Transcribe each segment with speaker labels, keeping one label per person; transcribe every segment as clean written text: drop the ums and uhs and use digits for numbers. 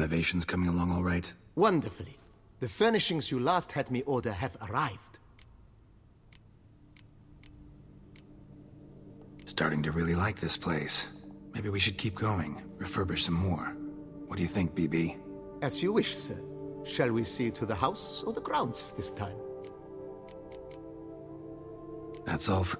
Speaker 1: renovations coming along all right?
Speaker 2: Wonderfully. The furnishings you last had me order have arrived.
Speaker 1: Starting to really like this place. Maybe we should keep going, refurbish some more. What do you think, BB?
Speaker 2: As you wish, sir. Shall we see to the house or the grounds this time?
Speaker 1: That's all for...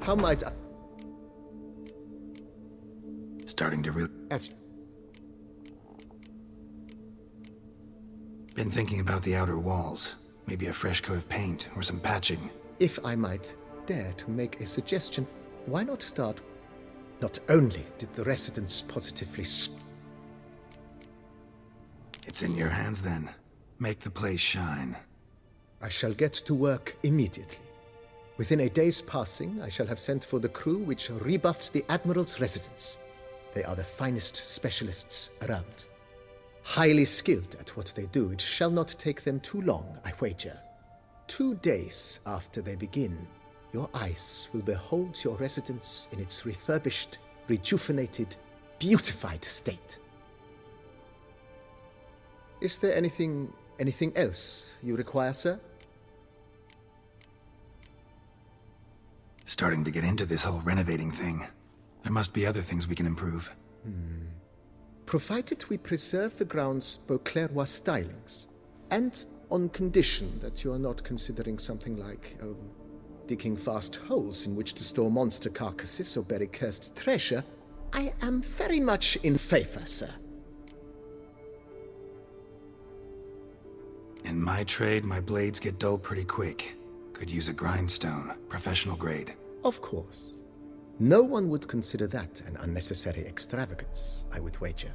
Speaker 2: How might I...
Speaker 1: Starting to really...
Speaker 2: As...
Speaker 1: Been thinking about the outer walls. Maybe a fresh coat of paint or some patching.
Speaker 2: If I might dare to make a suggestion, why not start... Not only did the residents positively
Speaker 1: It's in your hands then. Make the place shine.
Speaker 2: I shall get to work immediately. Within a day's passing, I shall have sent for the crew which rebuffed the Admiral's residence. They are the finest specialists around. Highly skilled at what they do, it shall not take them too long, I wager. 2 days after they begin, your eyes will behold your residence in its refurbished, rejuvenated, beautified state. Is there anything else you require, sir?
Speaker 1: Starting to get into this whole renovating thing. There must be other things we can improve.
Speaker 2: Provided we preserve the ground's Beauclervois stylings, and on condition that you are not considering something like, digging vast holes in which to store monster carcasses or bury cursed treasure, I am very much in favor, sir.
Speaker 1: In my trade, my blades get dull pretty quick. Could use a grindstone, professional grade.
Speaker 2: Of course. No one would consider that an unnecessary extravagance, I would wager.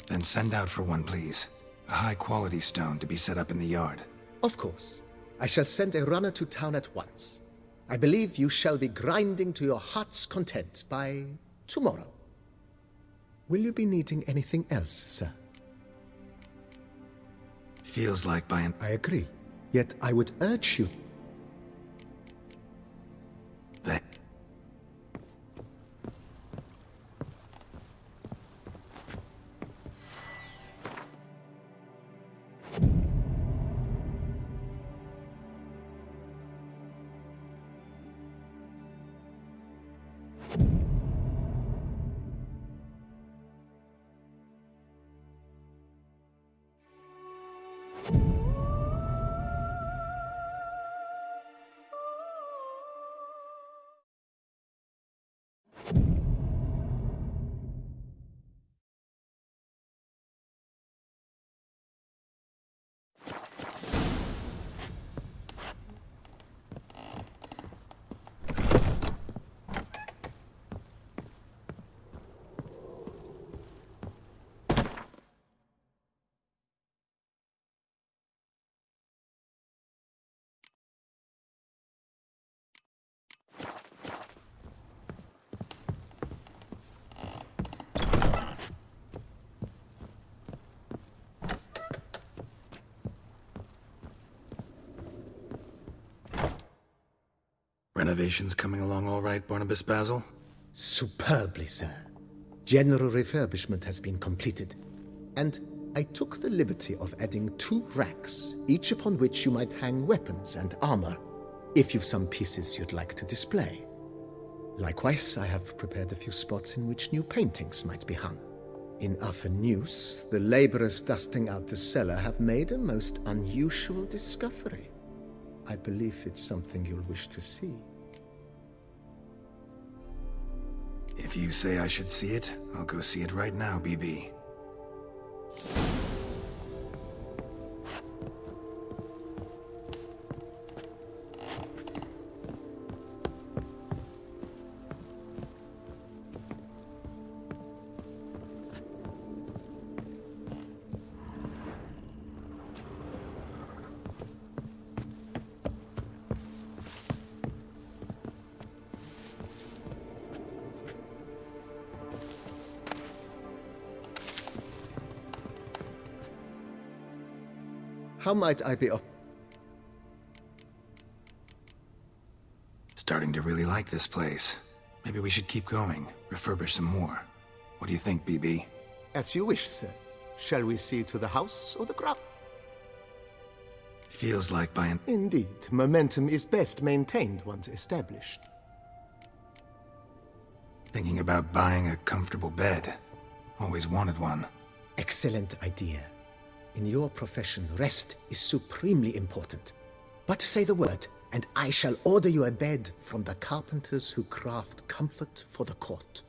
Speaker 1: Then send out for one, please. A high-quality stone to be set up in the yard.
Speaker 2: Of course. I shall send a runner to town at once. I believe you shall be grinding to your heart's content by tomorrow. Will you be needing anything else, sir?
Speaker 1: Feels like by an...
Speaker 2: I agree. Yet I would urge you...
Speaker 1: That... Renovations coming along all right, Barnabas Basil?
Speaker 2: Superbly, sir. General refurbishment has been completed, and I took the liberty of adding 2 racks, each upon which you might hang weapons and armor, if you've some pieces you'd like to display. Likewise, I have prepared a few spots in which new paintings might be hung. In other news, the laborers dusting out the cellar have made a most unusual discovery. I believe it's something you'll wish to see.
Speaker 1: If you say I should see it, I'll go see it right now, BB.
Speaker 2: How might I be
Speaker 1: Starting to really like this place. Maybe we should keep going, refurbish some more. What do you think, BB?
Speaker 2: As you wish, sir. Shall we see to the house or the ground?
Speaker 1: Feels like by an...
Speaker 2: Indeed, momentum is best maintained once established.
Speaker 1: Thinking about buying a comfortable bed. Always wanted one.
Speaker 2: Excellent idea. In your profession, rest is supremely important. But say the word, and I shall order you a bed from the carpenters who craft comfort for the court.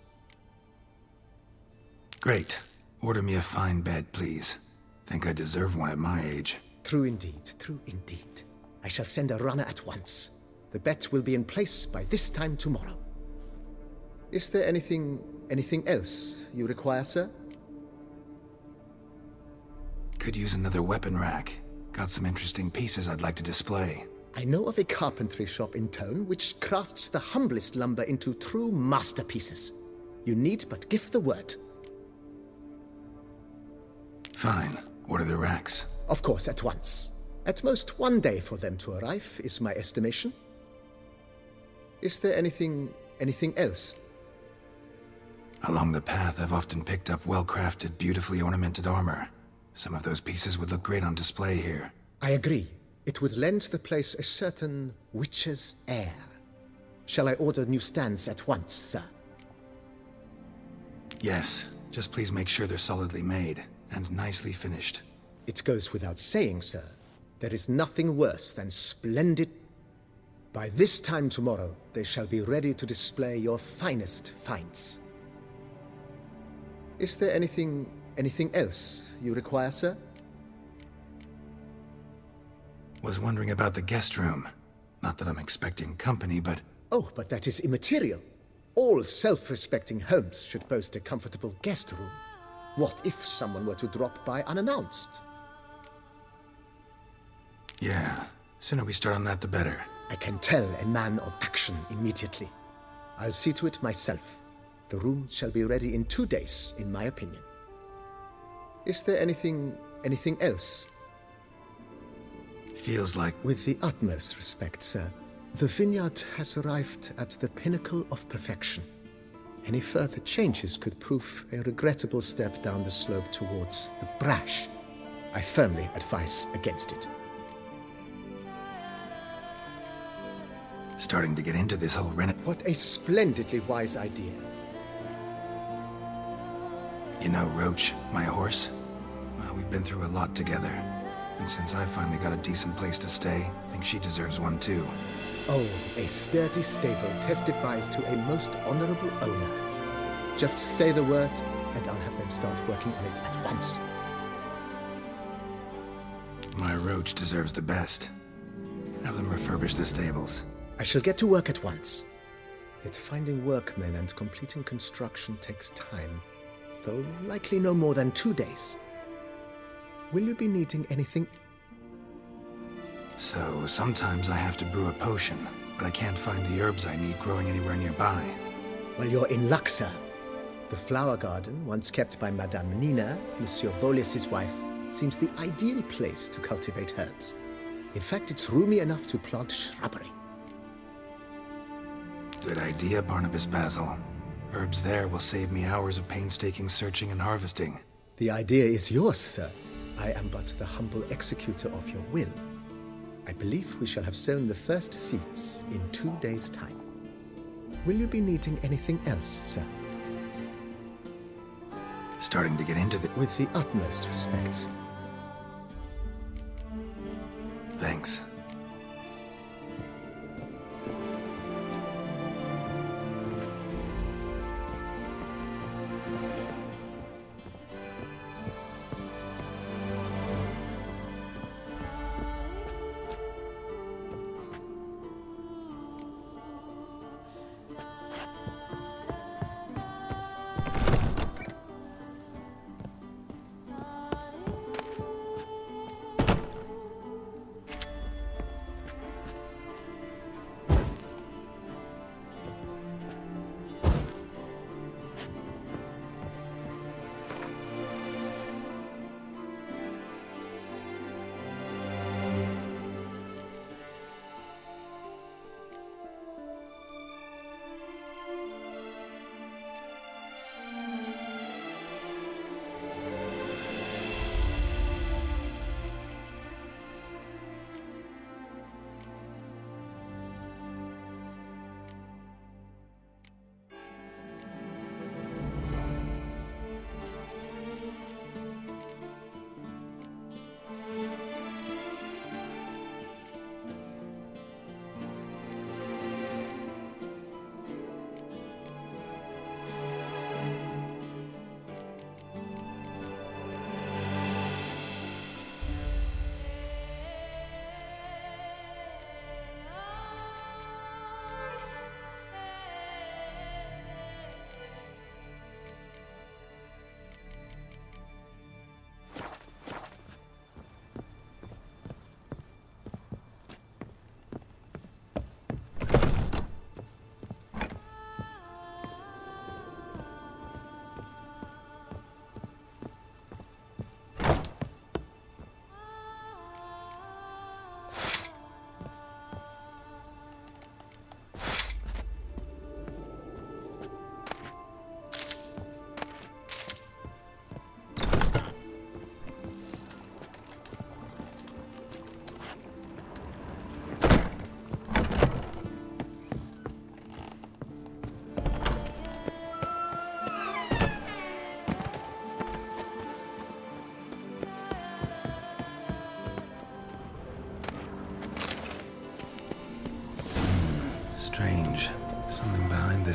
Speaker 1: Great. Order me a fine bed, please. Think I deserve one at my age.
Speaker 2: True indeed, true indeed. I shall send a runner at once. The bet will be in place by this time tomorrow. Is there anything else you require, sir?
Speaker 1: Could use another weapon rack. Got some interesting pieces I'd like to display.
Speaker 2: I know of a carpentry shop in town which crafts the humblest lumber into true masterpieces. You need but give the word.
Speaker 1: Fine. Order the racks.
Speaker 2: Of course, at once. At most 1 day for them to arrive, is my estimation. Is there anything else?
Speaker 1: Along the path, I've often picked up well-crafted, beautifully ornamented armor. Some of those pieces would look great on display here.
Speaker 2: I agree. It would lend the place a certain witch's air. Shall I order new stands at once, sir?
Speaker 1: Yes. Just please make sure they're solidly made and nicely finished.
Speaker 2: It goes without saying, sir. There is nothing worse than splendid... By this time tomorrow, they shall be ready to display your finest finds. Is there anything else you require, sir?
Speaker 1: Was wondering about the guest room. Not that I'm expecting company, but...
Speaker 2: Oh, but that is immaterial. All self-respecting homes should boast a comfortable guest room. What if someone were to drop by unannounced?
Speaker 1: Yeah, sooner we start on that the better.
Speaker 2: I can tell a man of action immediately. I'll see to it myself. The room shall be ready in 2 days, in my opinion. Is there anything else?
Speaker 1: Feels like...
Speaker 2: With the utmost respect, sir, the vineyard has arrived at the pinnacle of perfection. Any further changes could prove a regrettable step down the slope towards the brash. I firmly advise against it.
Speaker 1: Starting to get into this whole
Speaker 2: What a splendidly wise idea.
Speaker 1: You know Roach, my horse? Well, we've been through a lot together. And since I finally got a decent place to stay, I think she deserves one too.
Speaker 2: Oh, a sturdy stable testifies to a most honorable owner. Just say the word, and I'll have them start working on it at once.
Speaker 1: My Roach deserves the best. Have them refurbish the stables.
Speaker 2: I shall get to work at once. Yet finding workmen and completing construction takes time, though likely no more than 2 days. Will you be needing anything?
Speaker 1: So, sometimes I have to brew a potion, but I can't find the herbs I need growing anywhere nearby.
Speaker 2: Well, you're in luck, sir. The flower garden, once kept by Madame Nina, Monsieur Bolis's wife, seems the ideal place to cultivate herbs. In fact, it's roomy enough to plant shrubbery.
Speaker 1: Good idea, Barnabas Basil. Herbs there will save me hours of painstaking searching and harvesting.
Speaker 2: The idea is yours, sir. I am but the humble executor of your will. I believe we shall have sown the first seeds in 2 days' time. Will you be needing anything else, sir?
Speaker 1: Starting to get into the...
Speaker 2: With the utmost respect, sir.
Speaker 1: Thanks.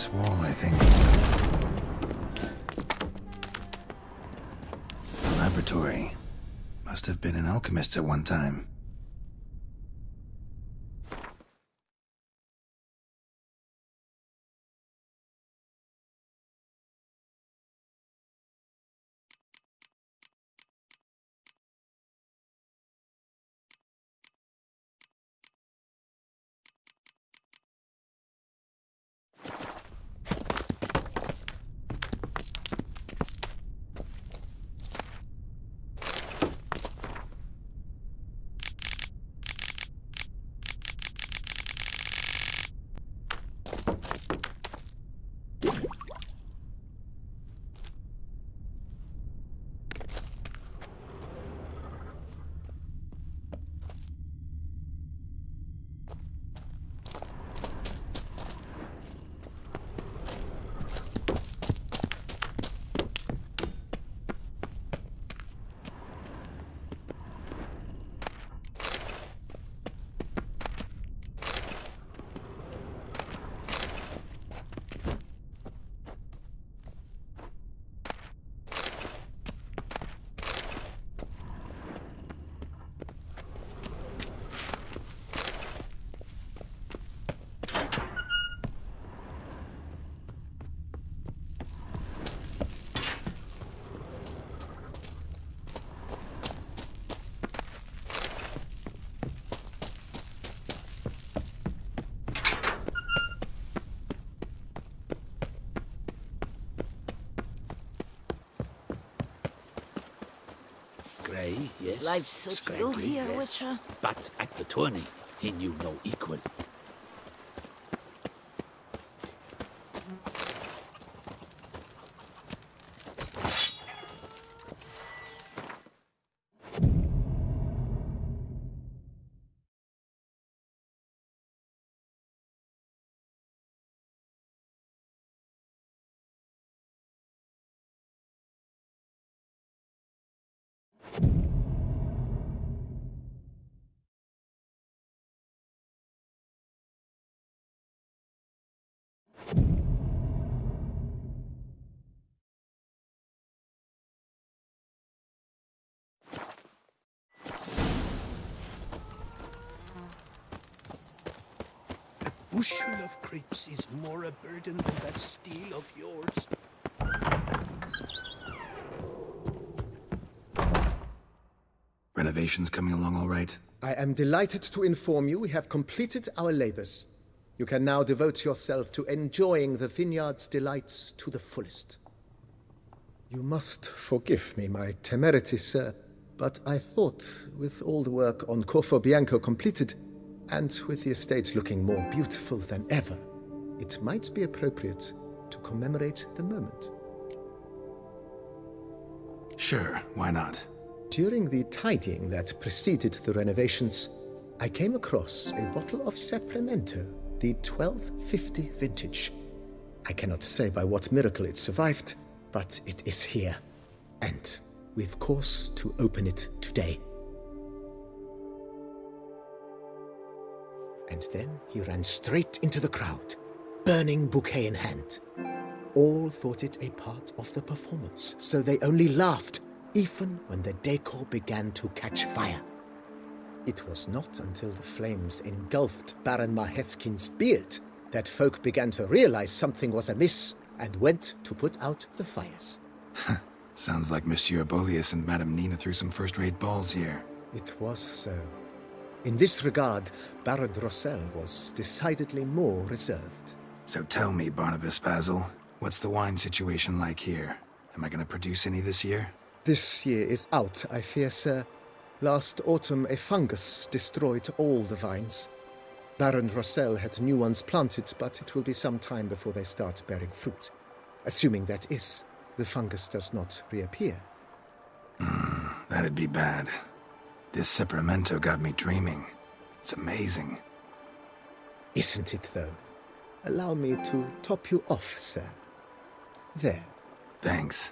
Speaker 1: this wall, I think. A laboratory. Must have been an alchemist at one time.
Speaker 3: Grey, yes.
Speaker 4: Life suits you
Speaker 3: Scraggly,
Speaker 4: here,
Speaker 3: yes.
Speaker 4: Witcher.
Speaker 3: But at the tourney, he knew no equal.
Speaker 5: Bushel of grapes is more a burden than that steel of yours.
Speaker 1: Renovations coming along all right?
Speaker 2: I am delighted to inform you we have completed our labors. You can now devote yourself to enjoying the vineyard's delights to the fullest. You must forgive me my temerity, sir, but I thought with all the work on Corfo Bianco completed, and with the estate looking more beautiful than ever, it might be appropriate to commemorate the moment.
Speaker 1: Sure, why not?
Speaker 2: During the tidying that preceded the renovations, I came across a bottle of Sapramento, the 1250 vintage. I cannot say by what miracle it survived, but it is here, and we've cause to open it today. And then he ran straight into the crowd, burning bouquet in hand. All thought it a part of the performance, so they only laughed, even when the decor began to catch fire. It was not until the flames engulfed Baron Mahevkin's beard that folk began to realize something was amiss and went to put out the fires.
Speaker 1: Sounds like Monsieur Bolius and Madame Nina threw some first-rate balls here.
Speaker 2: It was so. In this regard, Baron Rossel was decidedly more reserved.
Speaker 1: So tell me, Barnabas Basil, what's the wine situation like here? Am I going to produce any this year?
Speaker 2: This year is out, I fear, sir. Last autumn, a fungus destroyed all the vines. Baron Rossel had new ones planted, but it will be some time before they start bearing fruit. Assuming that is, the fungus does not reappear.
Speaker 1: That'd be bad. This Sapramento got me dreaming. It's amazing.
Speaker 2: Isn't it, though? Allow me to top you off, sir. There.
Speaker 1: Thanks.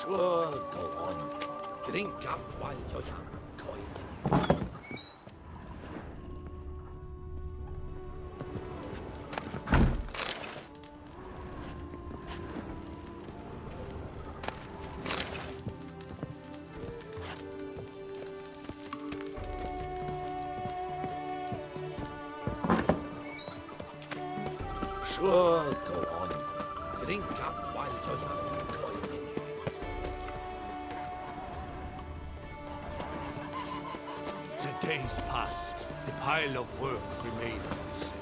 Speaker 3: Sure, go on. Drink up while you're young, coin. Sure, go on. Drink up while you're young, coin in hand.
Speaker 5: The days pass. The pile of work remains the same.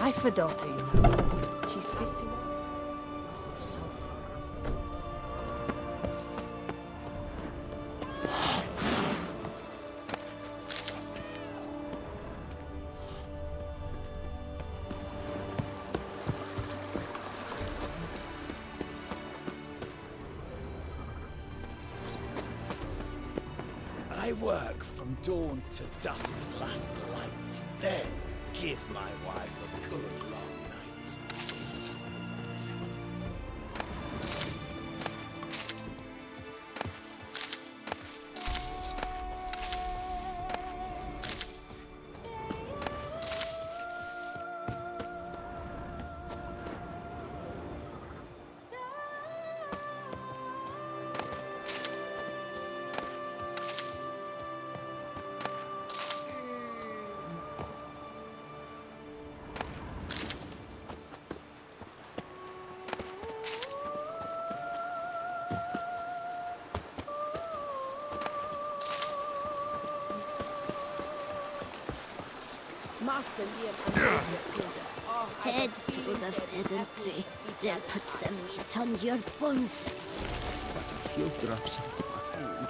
Speaker 4: I've a daughter, you know. She's fit to work. So
Speaker 5: I work from dawn to dusk's last light. Then give my wife a good long night.
Speaker 4: Master Liam and Hilda. Oh,
Speaker 6: Head to the pheasantry. They'll put some meat on your bones.
Speaker 7: But a few drops of wine,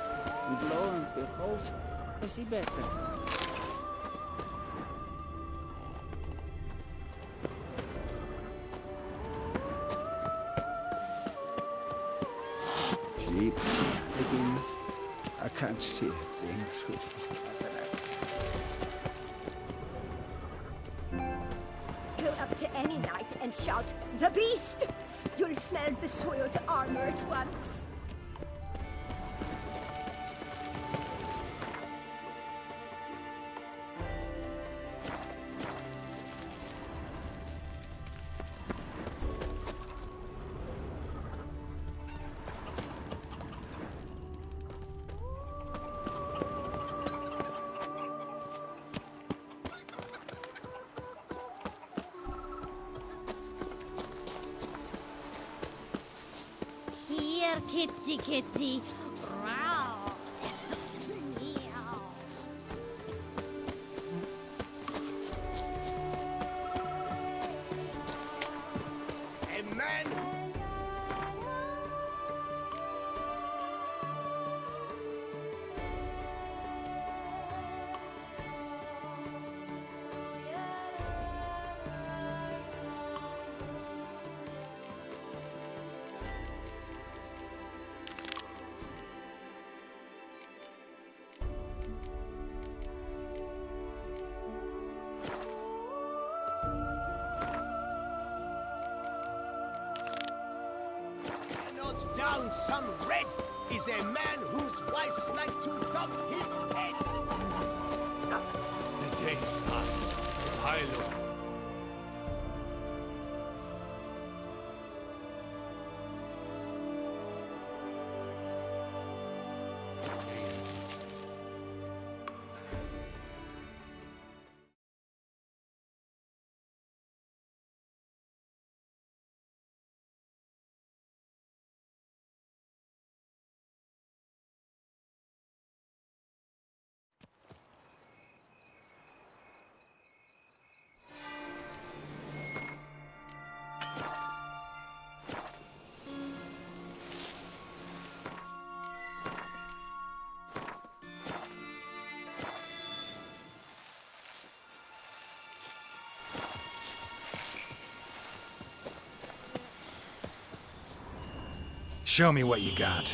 Speaker 7: and lo and behold, I see better. Cheap beginners. I can't see a thing through these cataracts.
Speaker 8: Go up to any knight and shout, "The beast!" You'll smell the soiled armor at once.
Speaker 6: Here, kitty, kitty. Row. Meow.
Speaker 5: A man cannot down some red is a man whose wife's like to dump his head. The days pass. The pile of
Speaker 1: Show me what you got.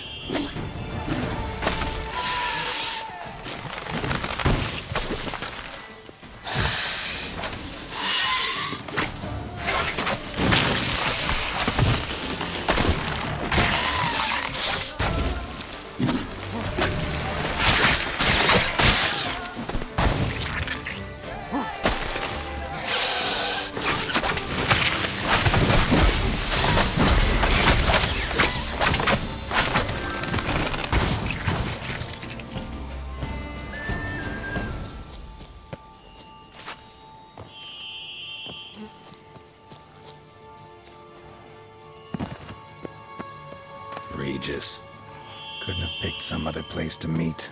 Speaker 1: Regis. Couldn't have picked some other place to meet.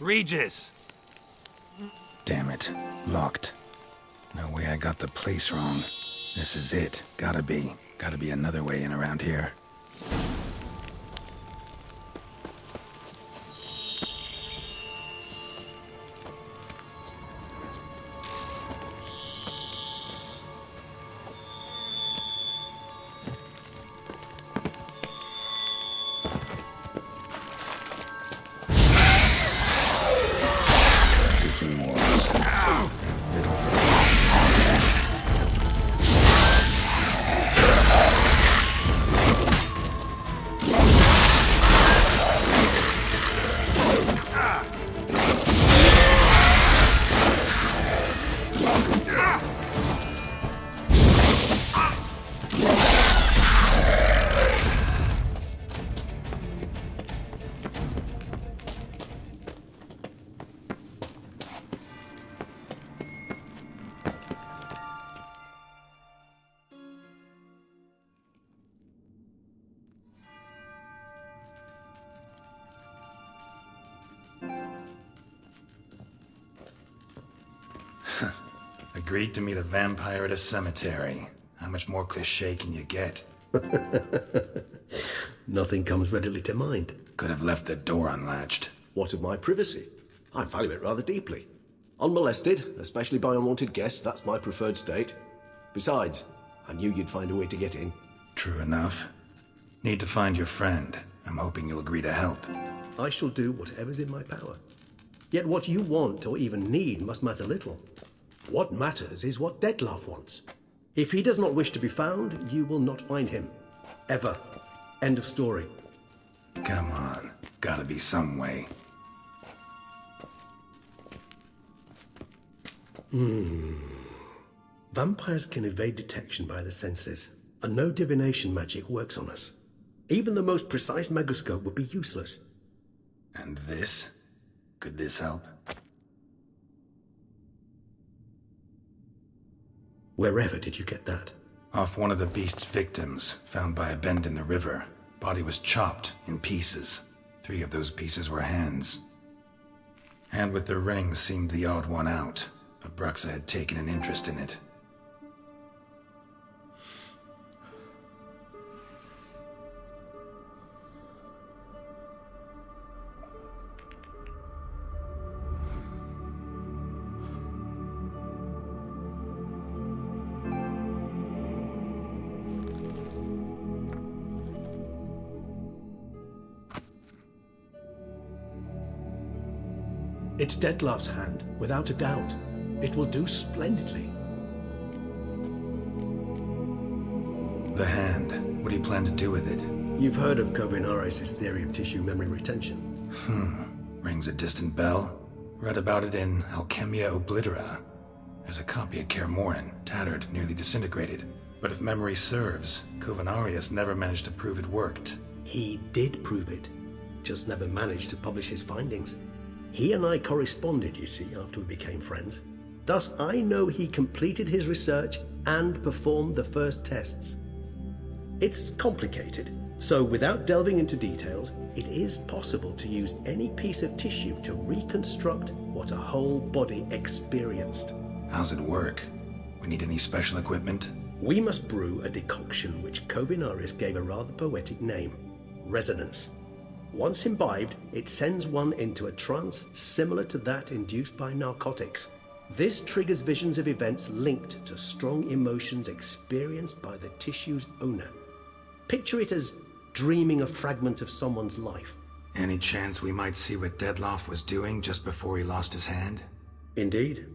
Speaker 1: Regis! Damn it. Locked. No way I got the place wrong. This is it. Gotta be. Gotta be another way in around here. Agreed to meet a vampire at a cemetery. How much more cliché can you get?
Speaker 9: Nothing comes readily to mind.
Speaker 1: Could have left the door unlatched.
Speaker 9: What of my privacy? I value it rather deeply. Unmolested, especially by unwanted guests, that's my preferred state. Besides, I knew you'd find a way to get in.
Speaker 1: True enough. Need to find your friend. I'm hoping you'll agree to help.
Speaker 9: I shall do whatever's in my power. Yet what you want or even need must matter little. What matters is what Dettlaff wants. If he does not wish to be found, you will not find him. Ever. End of story.
Speaker 1: Come on. Gotta be some way.
Speaker 9: Vampires can evade detection by the senses, and no divination magic works on us. Even the most precise megascope would be useless.
Speaker 1: And this? Could this help?
Speaker 9: Wherever did you get that?
Speaker 1: Off one of the beast's victims, found by a bend in the river. Body was chopped in pieces. 3 of those pieces were hands. Hand with the ring seemed the odd one out. Abruxa had taken an interest in it.
Speaker 9: It's Dettlaff's hand, without a doubt. It will do splendidly.
Speaker 1: The hand. What do you plan to do with it?
Speaker 9: You've heard of Kovinaris' theory of tissue memory retention.
Speaker 1: Rings a distant bell. Read about it in Alchemia Oblitera. There's a copy of Kermoran, tattered, nearly disintegrated. But if memory serves, Kovinaris never managed to prove it worked.
Speaker 9: He did prove it, just never managed to publish his findings. He and I corresponded, you see, after we became friends. Thus, I know he completed his research and performed the first tests. It's complicated, so without delving into details, it is possible to use any piece of tissue to reconstruct what a whole body experienced.
Speaker 1: How's it work? We need any special equipment?
Speaker 9: We must brew a decoction which Kovinaris gave a rather poetic name, resonance. Once imbibed, it sends one into a trance similar to that induced by narcotics. This triggers visions of events linked to strong emotions experienced by the tissue's owner. Picture it as dreaming a fragment of someone's life.
Speaker 1: Any chance we might see what Dettlaff was doing just before he lost his hand?
Speaker 9: Indeed.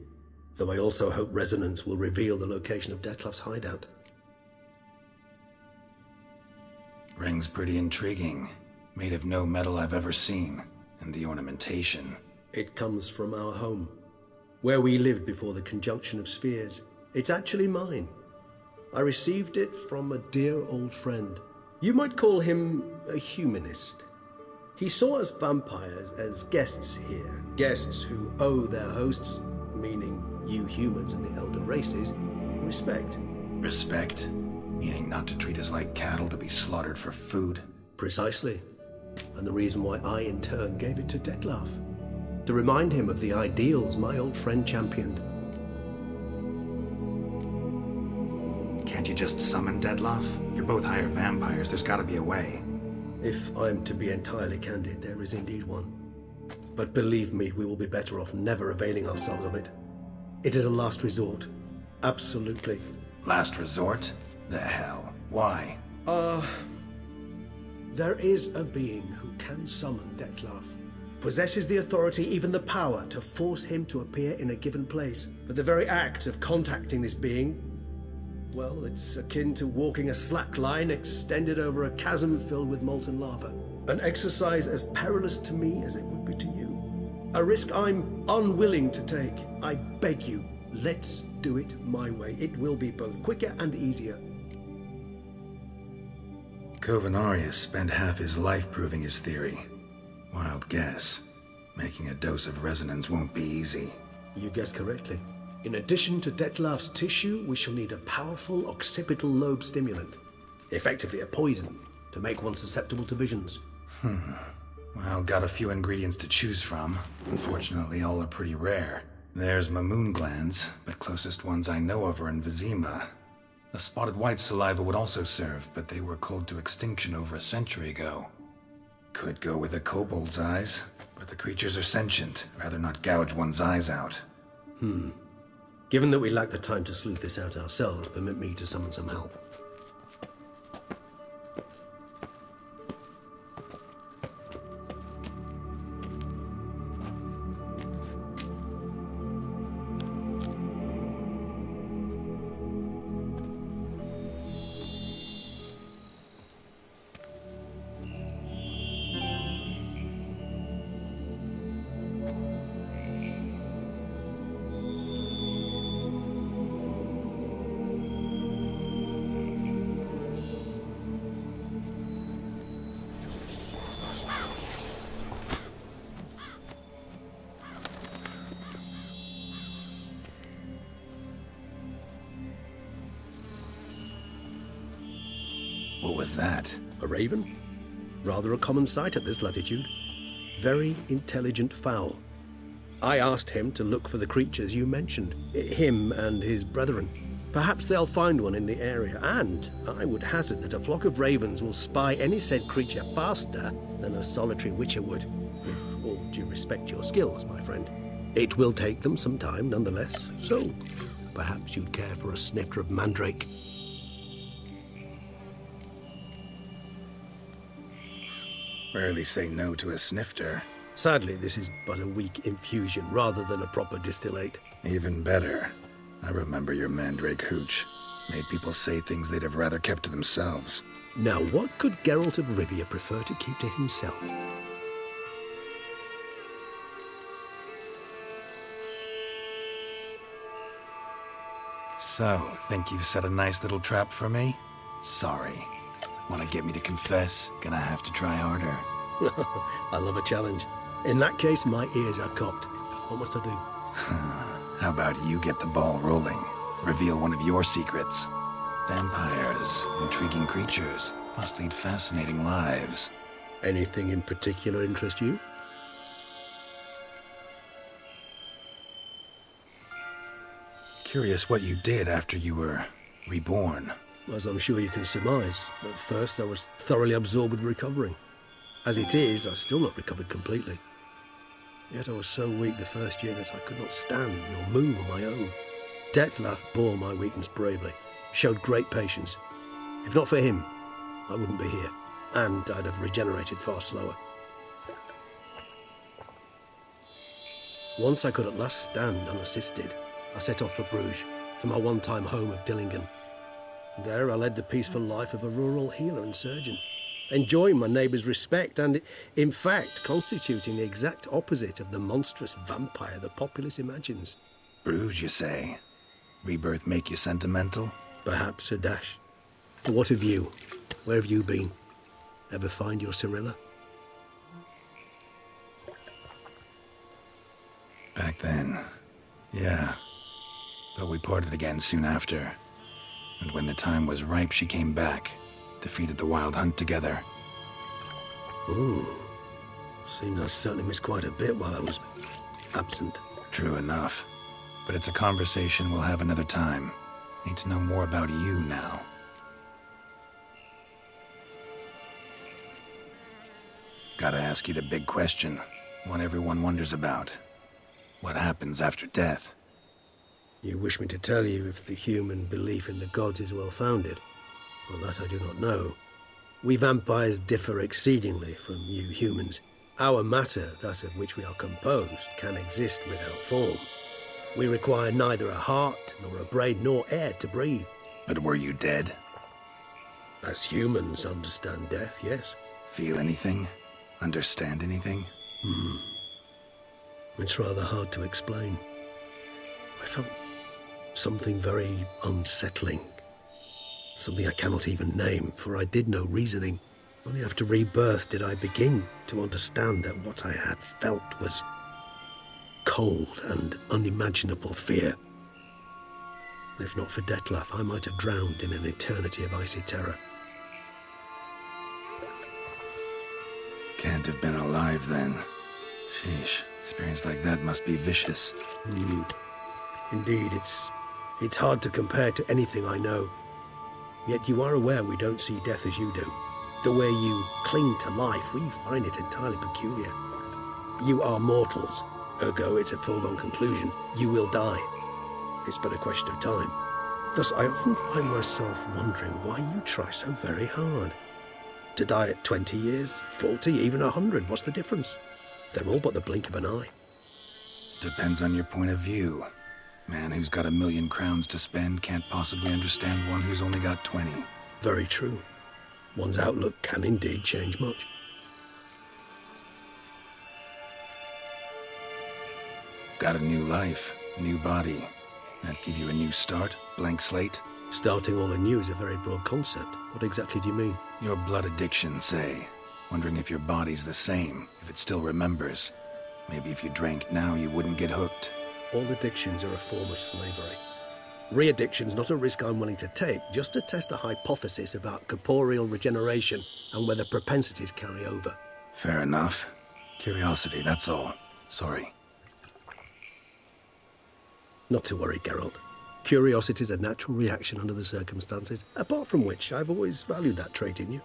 Speaker 9: Though I also hope resonance will reveal the location of Dettlaff's hideout.
Speaker 1: Ring's pretty intriguing. Made of no metal I've ever seen. And the ornamentation.
Speaker 9: It comes from our home, where we lived before the conjunction of spheres. It's actually mine. I received it from a dear old friend. You might call him a humanist. He saw us vampires as guests here, guests who owe their hosts, meaning you humans and the elder races, respect.
Speaker 1: Respect? Meaning not to treat us like cattle to be slaughtered for food?
Speaker 9: Precisely. And the reason why I, in turn, gave it to Dettlaff. To remind him of the ideals my old friend championed.
Speaker 1: Can't you just summon Dettlaff? You're both hired vampires, there's gotta be a way.
Speaker 9: If I'm to be entirely candid, there is indeed one. But believe me, we will be better off never availing ourselves of it. It is a last resort. Absolutely.
Speaker 1: Last resort? The hell? Why?
Speaker 9: There is a being who can summon Dettlaff. Possesses the authority, even the power, to force him to appear in a given place. But the very act of contacting this being, well, it's akin to walking a slack line extended over a chasm filled with molten lava. An exercise as perilous to me as it would be to you. A risk I'm unwilling to take. I beg you, let's do it my way. It will be both quicker and easier.
Speaker 1: Covenarius spent half his life proving his theory. Wild guess. Making a dose of resonance won't be easy.
Speaker 9: You guessed correctly. In addition to Dettlaff's tissue, we shall need a powerful occipital lobe stimulant. Effectively a poison, to make one susceptible to visions.
Speaker 1: Well, got a few ingredients to choose from. Unfortunately, all are pretty rare. There's Mamoon glands, but closest ones I know of are in Vizima. A spotted white saliva would also serve, but they were culled to extinction over a century ago. Could go with a kobold's eyes, but the creatures are sentient. Rather not gouge one's eyes out.
Speaker 9: Given that we lack the time to sleuth this out ourselves, permit me to summon some help.
Speaker 1: What was that?
Speaker 9: A raven? Rather a common sight at this latitude. Very intelligent fowl. I asked him to look for the creatures you mentioned, him and his brethren. Perhaps they'll find one in the area, and I would hazard that a flock of ravens will spy any said creature faster than a solitary witcher would. With all due respect to your skills, my friend. It will take them some time, nonetheless, so perhaps you'd care for a snifter of mandrake.
Speaker 1: Rarely say no to a snifter.
Speaker 9: Sadly, this is but a weak infusion rather than a proper distillate.
Speaker 1: Even better. I remember your mandrake hooch. Made people say things they'd have rather kept to themselves.
Speaker 9: Now, what could Geralt of Rivia prefer to keep to himself?
Speaker 1: So, think you've set a nice little trap for me? Sorry. Want to get me to confess? Gonna have to try harder.
Speaker 9: I love a challenge. In that case, my ears are cocked. What must I do?
Speaker 1: How about you get the ball rolling? Reveal one of your secrets. Vampires, intriguing creatures, must lead fascinating lives.
Speaker 9: Anything in particular interest you?
Speaker 1: Curious what you did after you were reborn.
Speaker 9: As I'm sure you can surmise, at first I was thoroughly absorbed with recovering. As it is, I've still not recovered completely. Yet I was so weak the first year that I could not stand nor move on my own. Detlef bore my weakness bravely, showed great patience. If not for him, I wouldn't be here, and I'd have regenerated far slower. Once I could at last stand unassisted, I set off for Bruges, for my one-time home of Dillingen. There I led the peaceful life of a rural healer and surgeon, enjoying my neighbours' respect and, in fact, constituting the exact opposite of the monstrous vampire the populace imagines.
Speaker 1: Bruges, you say? Rebirth make you sentimental?
Speaker 9: Perhaps a dash. What of you? Where have you been? Ever find your Cyrilla?
Speaker 1: Back then, yeah. But we parted again soon after. And when the time was ripe, she came back, defeated the Wild Hunt together.
Speaker 9: Ooh. Seems I certainly missed quite a bit while I was absent.
Speaker 1: True enough. But it's a conversation we'll have another time. Need to know more about you now. Gotta ask you the big question, one everyone wonders about. What happens after death?
Speaker 9: You wish me to tell you if the human belief in the gods is well-founded? Well, that I do not know. We vampires differ exceedingly from you humans. Our matter, that of which we are composed, can exist without form. We require neither a heart, nor a brain, nor air to breathe.
Speaker 1: But were you dead?
Speaker 9: As humans understand death, yes.
Speaker 1: Feel anything? Understand anything?
Speaker 9: It's rather hard to explain. I felt something very unsettling. Something I cannot even name, for I did no reasoning. Only after rebirth did I begin to understand that what I had felt was cold and unimaginable fear. If not for Detlef, I might have drowned in an eternity of icy terror.
Speaker 1: Can't have been alive then. Sheesh, experience like that must be vicious.
Speaker 9: Indeed, it's hard to compare to anything I know. Yet you are aware we don't see death as you do. The way you cling to life, we find it entirely peculiar. You are mortals, ergo it's a foregone conclusion. You will die. It's but a question of time. Thus, I often find myself wondering why you try so very hard. To die at 20 years, 40, even 100, what's the difference? They're all but the blink of an eye.
Speaker 1: Depends on your point of view. Man who's got 1,000,000 crowns to spend can't possibly understand one who's only got 20.
Speaker 9: Very true. One's outlook can indeed change much.
Speaker 1: Got a new life, new body. That give you a new start, blank slate?
Speaker 9: Starting all anew is a very broad concept. What exactly do you mean?
Speaker 1: Your blood addiction, say. Wondering if your body's the same, if it still remembers. Maybe if you drank now, you wouldn't get hooked.
Speaker 9: All addictions are a form of slavery. Re-addiction's not a risk I'm willing to take, just to test a hypothesis about corporeal regeneration and whether propensities carry over.
Speaker 1: Fair enough. Curiosity, that's all. Sorry.
Speaker 9: Not to worry, Geralt. Curiosity is a natural reaction under the circumstances, apart from which I've always valued that trait in you.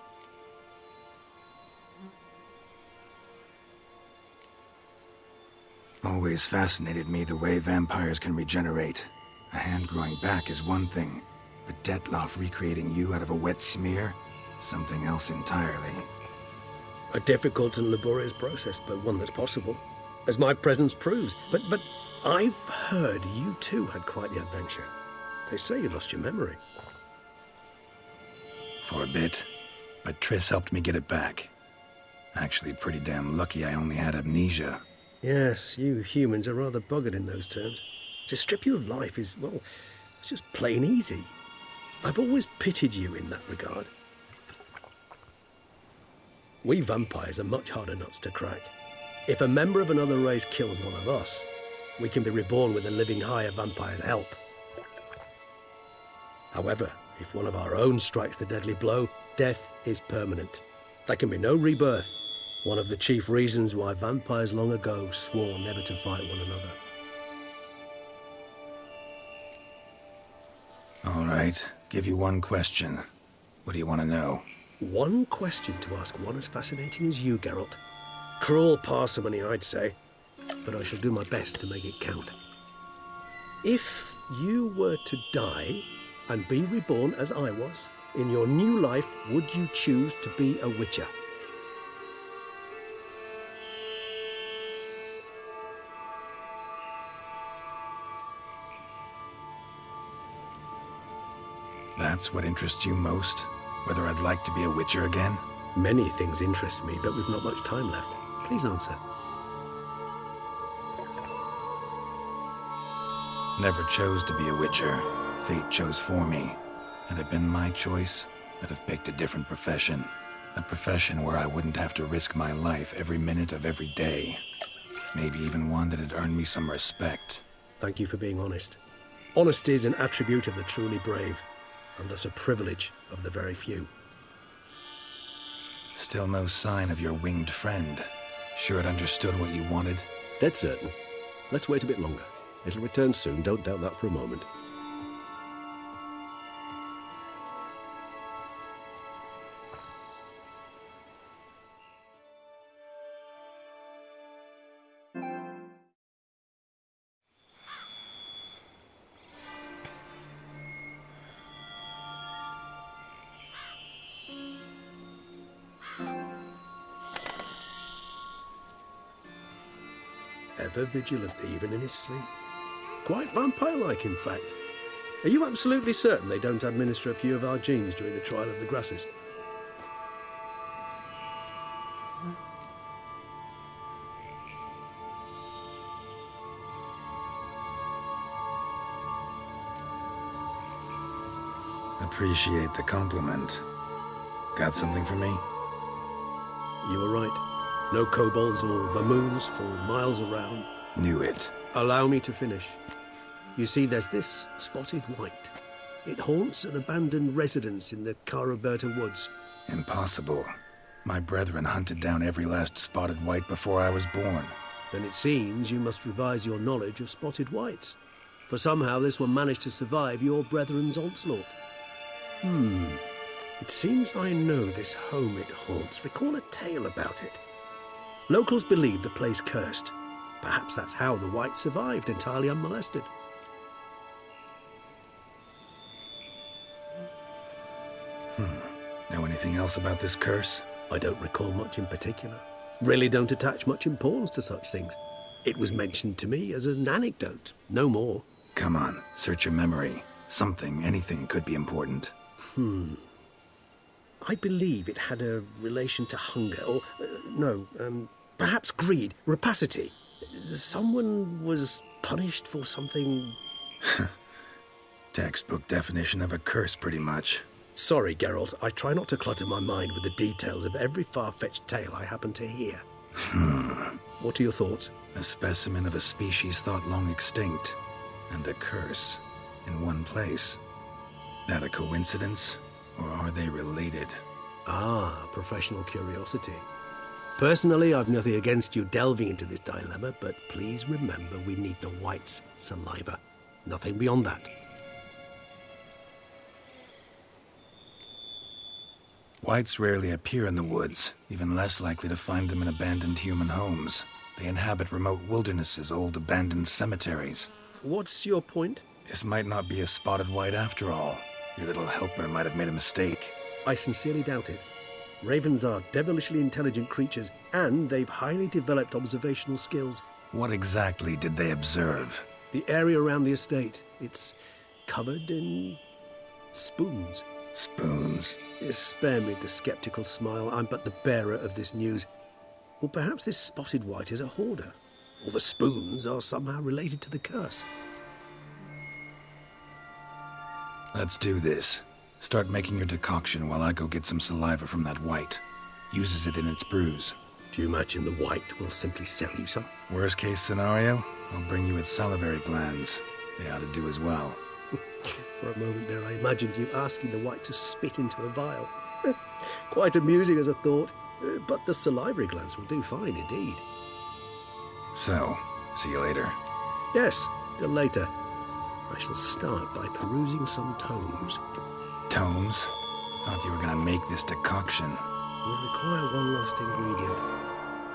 Speaker 1: Always fascinated me the way vampires can regenerate. A hand growing back is one thing, but Detlef recreating you out of a wet smear? Something else entirely.
Speaker 9: A difficult and laborious process, but one that's possible, as my presence proves. But I've heard you too had quite the adventure. They say you lost your memory.
Speaker 1: For a bit, but Triss helped me get it back. Actually, pretty damn lucky I only had amnesia.
Speaker 9: Yes, you humans are rather buggered in those terms. To strip you of life is, well, it's just plain easy. I've always pitied you in that regard. We vampires are much harder nuts to crack. If a member of another race kills one of us, we can be reborn with a living higher vampire's help. However, if one of our own strikes the deadly blow, death is permanent. There can be no rebirth. One of the chief reasons why vampires long ago swore never to fight one another.
Speaker 1: All right, give you one question. What do you want to know?
Speaker 9: One question to ask one as fascinating as you, Geralt. Cruel parsimony, I'd say. but I shall do my best to make it count. If you were to die and be reborn as I was, in your new life, would you choose to be a witcher?
Speaker 1: That's what interests you most? Whether I'd like to be a witcher again?
Speaker 9: Many things interest me, but we've not much time left. Please answer.
Speaker 1: Never chose to be a witcher. Fate chose for me. Had it been my choice, I'd have picked a different profession. A profession where I wouldn't have to risk my life every minute of every day. Maybe even one that had earned me some respect.
Speaker 9: Thank you for being honest. Honesty is an attribute of the truly brave, and thus a privilege of the very few.
Speaker 1: Still no sign of your winged friend. Sure it understood what you wanted?
Speaker 9: Dead certain. Let's wait a bit longer. It'll return soon, don't doubt that for a moment. Ever vigilant, even in his sleep. Quite vampire-like, in fact. Are you absolutely certain they don't administer a few of our genes during the trial of the grasses?
Speaker 1: Appreciate the compliment. Got something for me?
Speaker 9: You were right. No kobolds or mamoons for miles around.
Speaker 1: Knew it.
Speaker 9: Allow me to finish. You see, there's this spotted white. It haunts an abandoned residence in the Caraberta woods.
Speaker 1: Impossible. My brethren hunted down every last spotted white before I was born.
Speaker 9: Then it seems you must revise your knowledge of spotted whites. For somehow this one managed to survive your brethren's onslaught. It seems I know this home it haunts. Recall a tale about it. Locals believe the place cursed. Perhaps that's how the white survived entirely unmolested.
Speaker 1: Know anything else about this curse?
Speaker 9: I don't recall much in particular. Really don't attach much importance to such things. It was mentioned to me as an anecdote, no more.
Speaker 1: Come on, search your memory. Something, anything could be important.
Speaker 9: I believe it had a relation to hunger, or, perhaps greed, rapacity. Someone was punished for something...
Speaker 1: Textbook definition of a curse, pretty much.
Speaker 9: Sorry, Geralt, I try not to clutter my mind with the details of every far-fetched tale I happen to hear. What are your thoughts?
Speaker 1: A specimen of a species thought long extinct, and a curse in one place. That a coincidence, or are they related?
Speaker 9: Ah, professional curiosity. Personally, I've nothing against you delving into this dilemma, but please remember we need the white's saliva. Nothing beyond that.
Speaker 1: Whites rarely appear in the woods, even less likely to find them in abandoned human homes. They inhabit remote wildernesses, old abandoned cemeteries.
Speaker 9: What's your point?
Speaker 1: This might not be a spotted white after all. Your little helper might have made a mistake.
Speaker 9: I sincerely doubt it. Ravens are devilishly intelligent creatures, and they've highly developed observational skills.
Speaker 1: What exactly did they observe?
Speaker 9: The area around the estate. It's covered in spoons.
Speaker 1: Spoons?
Speaker 9: Spare me the skeptical smile. I'm but the bearer of this news. Or perhaps this spotted white is a hoarder. Or the spoons are somehow related to the curse.
Speaker 1: Let's do this. Start making your decoction while I go get some saliva from that white. Uses it in its brews.
Speaker 9: Do you imagine the white will simply sell you some?
Speaker 1: Worst case scenario, I'll bring you its salivary glands. They ought to do as well.
Speaker 9: For a moment there, I imagined you asking the white to spit into a vial. Quite amusing as a thought, but the salivary glands will do fine indeed.
Speaker 1: So, see you later.
Speaker 9: Yes, till later. I shall start by perusing some tomes.
Speaker 1: Tomes? Thought you were gonna make this decoction.
Speaker 9: We require one last ingredient.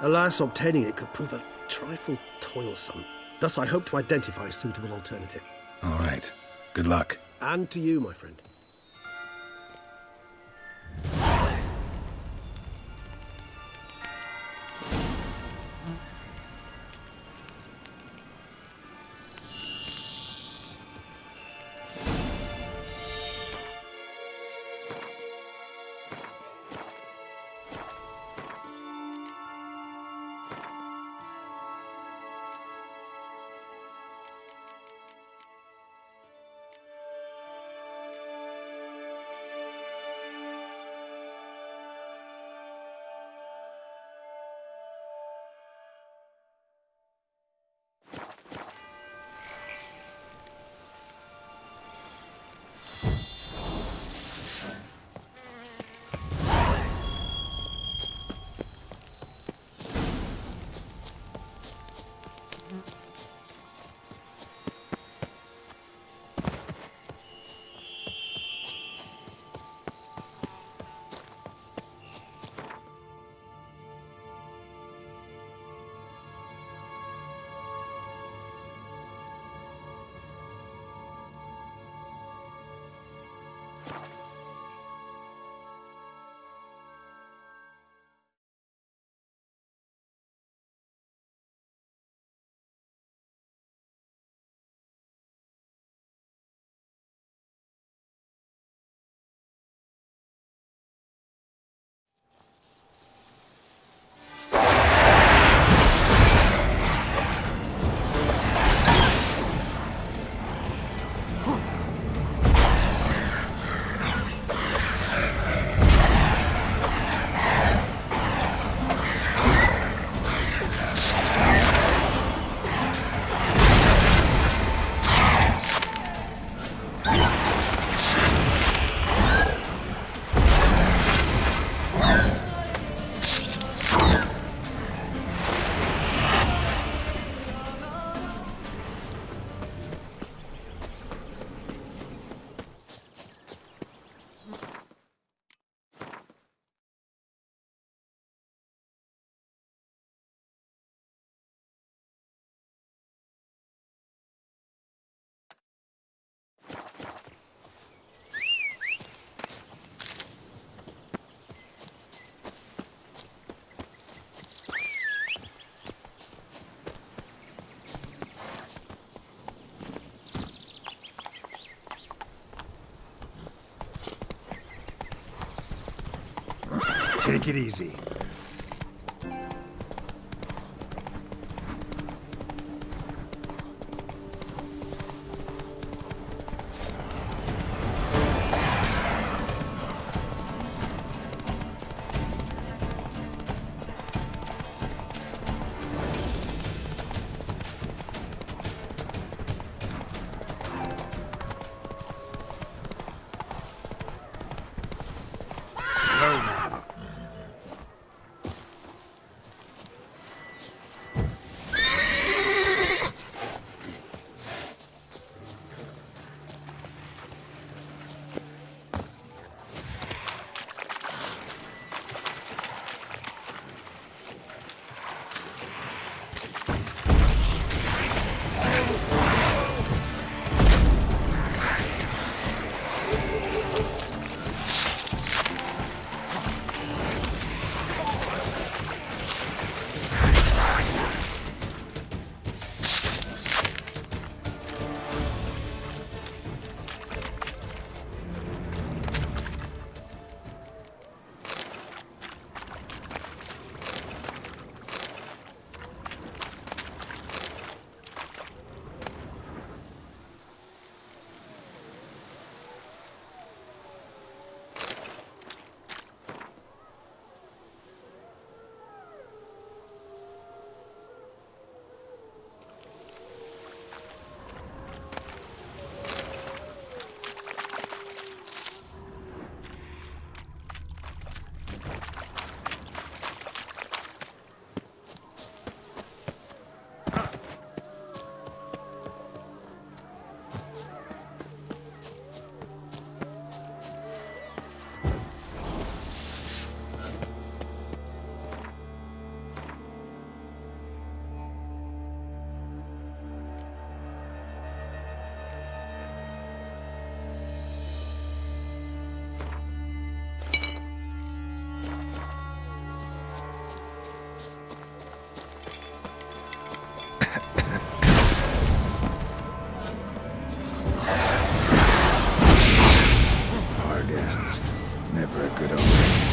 Speaker 9: Alas, obtaining it could prove a trifle toilsome. Thus I hope to identify a suitable alternative.
Speaker 1: All right. Good luck.
Speaker 9: And to you, my friend.
Speaker 1: Take it easy. Never a good omen.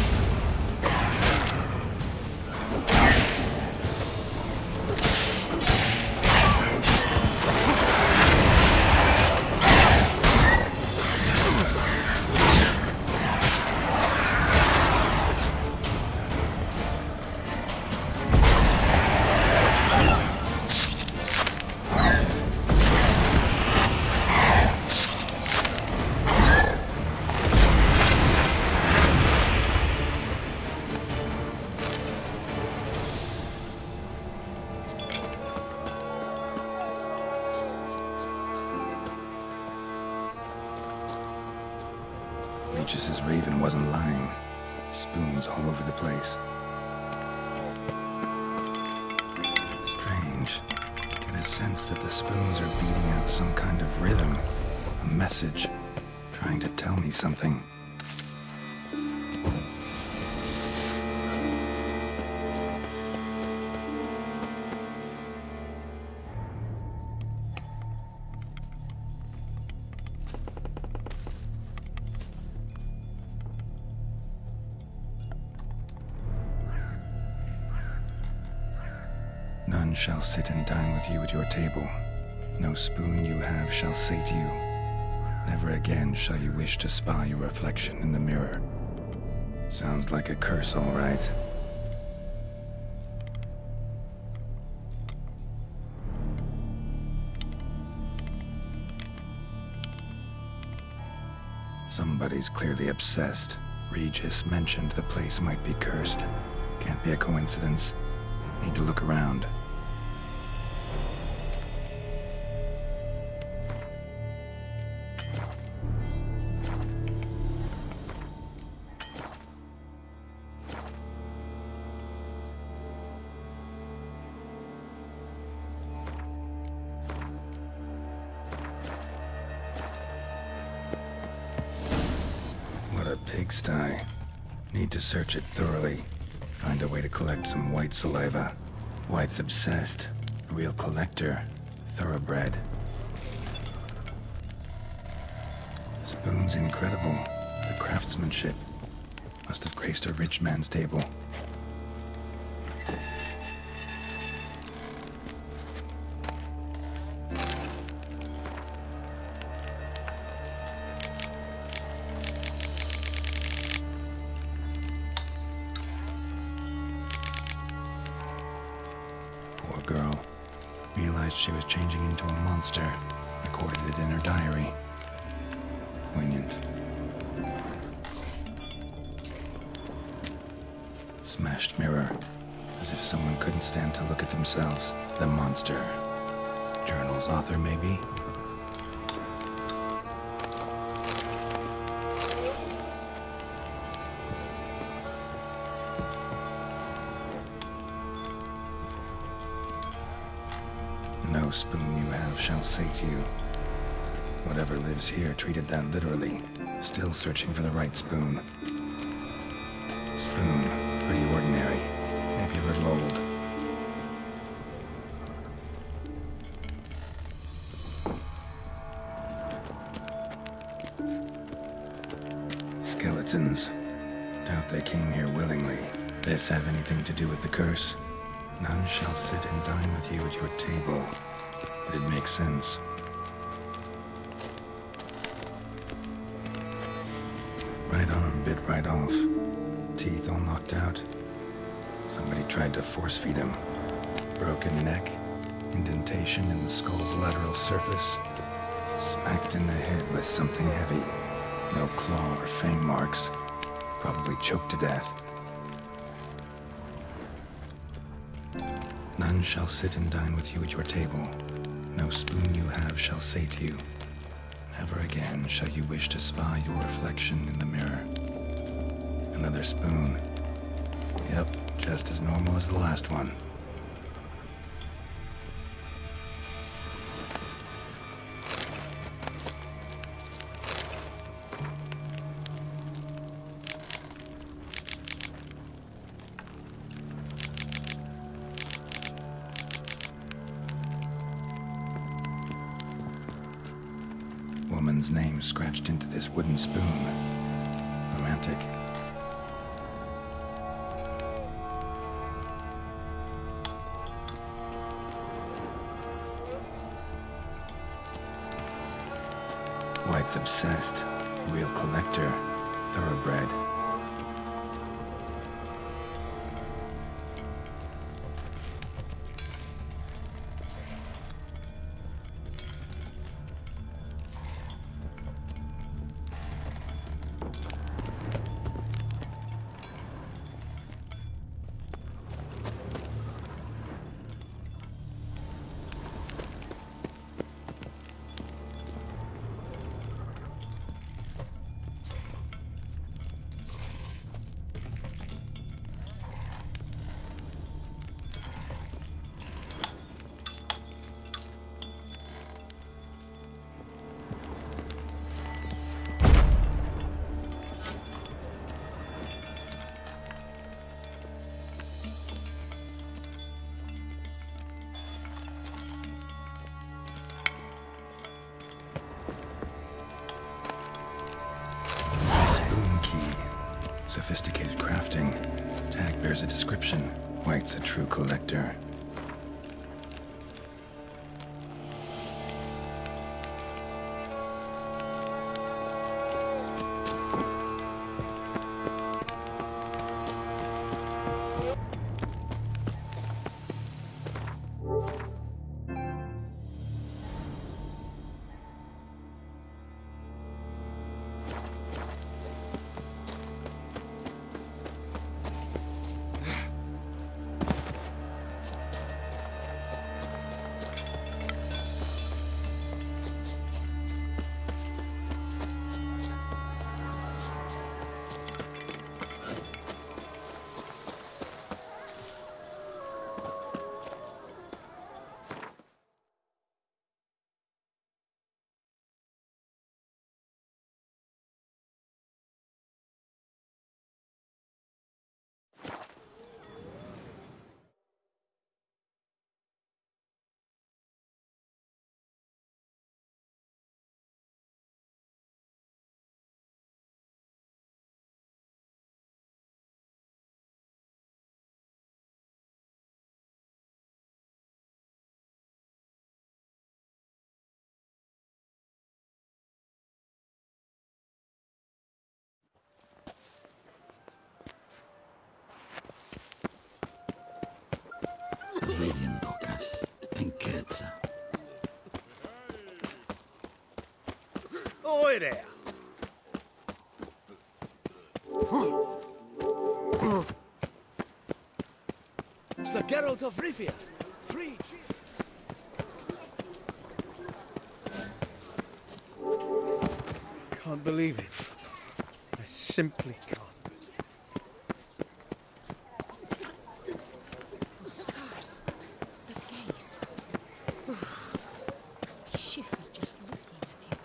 Speaker 1: Regis' raven wasn't lying. Spoons all over the place. Strange. Get a sense that the spoons are beating out some kind of rhythm. A message. Trying to tell me something. None shall sit and dine with you at your table. No spoon you have shall sate you. Never again shall you wish to spy your reflection in the mirror. Sounds like a curse, all right. Somebody's clearly obsessed. Regis mentioned the place might be cursed. Can't be a coincidence. Need to look around. What a pigsty. Need to search it thoroughly. Find a way to collect some white saliva. White's obsessed. A real collector. Thoroughbred. Spoon's incredible. The craftsmanship. Must have graced a rich man's table. Poor girl. Realized she was changing into a monster. Recorded it in her diary. Poignant. Smashed mirror. As if someone couldn't stand to look at themselves. The monster. Journal's author, maybe? No spoon you have shall sate you. Whatever lives here treated that literally. Still searching for the right spoon. Spoon, pretty ordinary. Maybe a little old. Skeletons. Doubt they came here willingly. This have anything to do with the curse? None shall sit and dine with you at your table. It'd make sense. Right arm bit right off. Teeth all knocked out. Somebody tried to force feed him. Broken neck. Indentation in the skull's lateral surface. Smacked in the head with something heavy. No claw or fang marks. Probably choked to death. None shall sit and dine with you at your table. No spoon you have shall sate you. Never again shall you wish to spy your reflection in the mirror. Another spoon. Yep, just as normal as the last one. Woman's name scratched into this wooden spoon. Romantic. Knights obsessed. Real collector. Thoroughbred. Sophisticated crafting. Tag bears a description. White's a true collector.
Speaker 3: Vediendokas, enqueza.
Speaker 5: Oi there! Sir Geralt of Rivia, free cheer. Can't believe it. I simply can't.
Speaker 8: The scars. The gaze. I shiver just looking at him.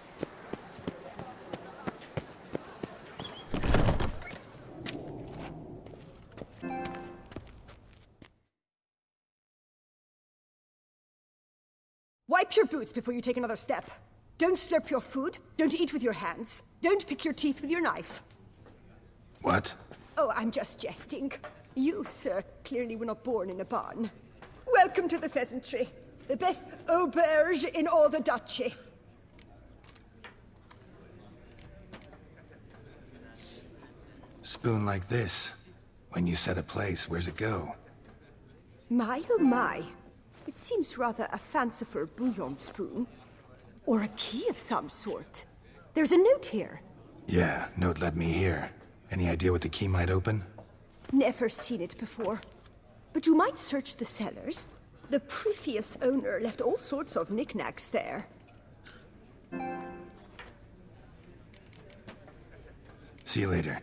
Speaker 8: Wipe your boots before you take another step. Don't slurp your food. Don't eat with your hands. Don't pick your teeth with your knife.
Speaker 1: What?
Speaker 8: Oh, I'm just jesting. You, sir, clearly were not born in a barn. Welcome to the pheasantry. The best auberge in all the duchy.
Speaker 1: Spoon like this. When you set a place, where's it go?
Speaker 8: My, oh my. It seems rather a fanciful bouillon spoon. Or a key of some sort. There's a note here.
Speaker 1: Yeah, note led me here. Any idea what the key might open?
Speaker 8: Never seen it before. But you might search the cellars. The previous owner left all sorts of knickknacks there.
Speaker 1: See you later.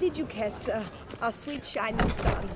Speaker 8: Lady Duchessa, our sweet shining sun.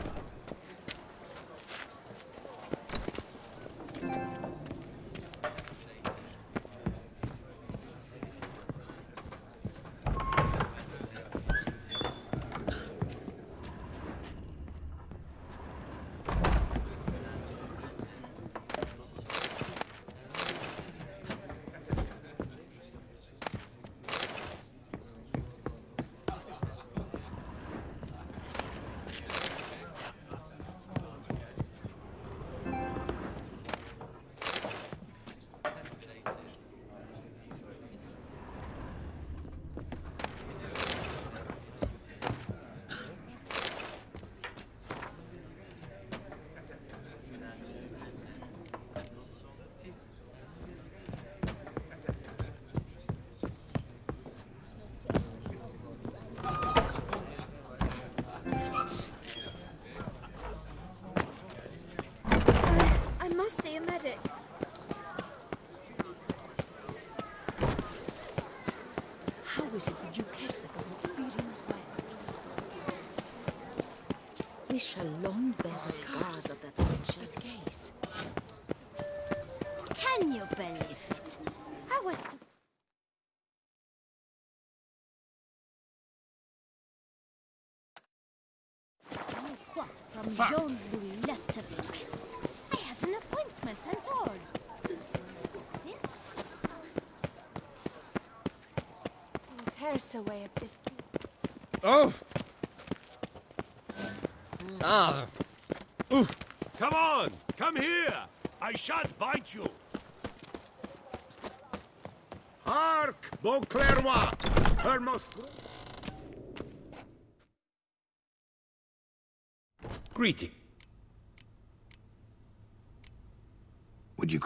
Speaker 6: I must see a medic.
Speaker 10: How is it the Duchessa was not feeding as well? This shall long bear the scars of that wretched gaze.
Speaker 6: Can you believe it? I was to... From John Louis Lettervik. I had an appointment and all.
Speaker 4: Purse away a bit.
Speaker 11: Oh! Ah! Ooh!
Speaker 3: Come on! Come here! I shan't bite you!
Speaker 12: Hark, Beauclerc! Her most...
Speaker 1: Greeting. Would you...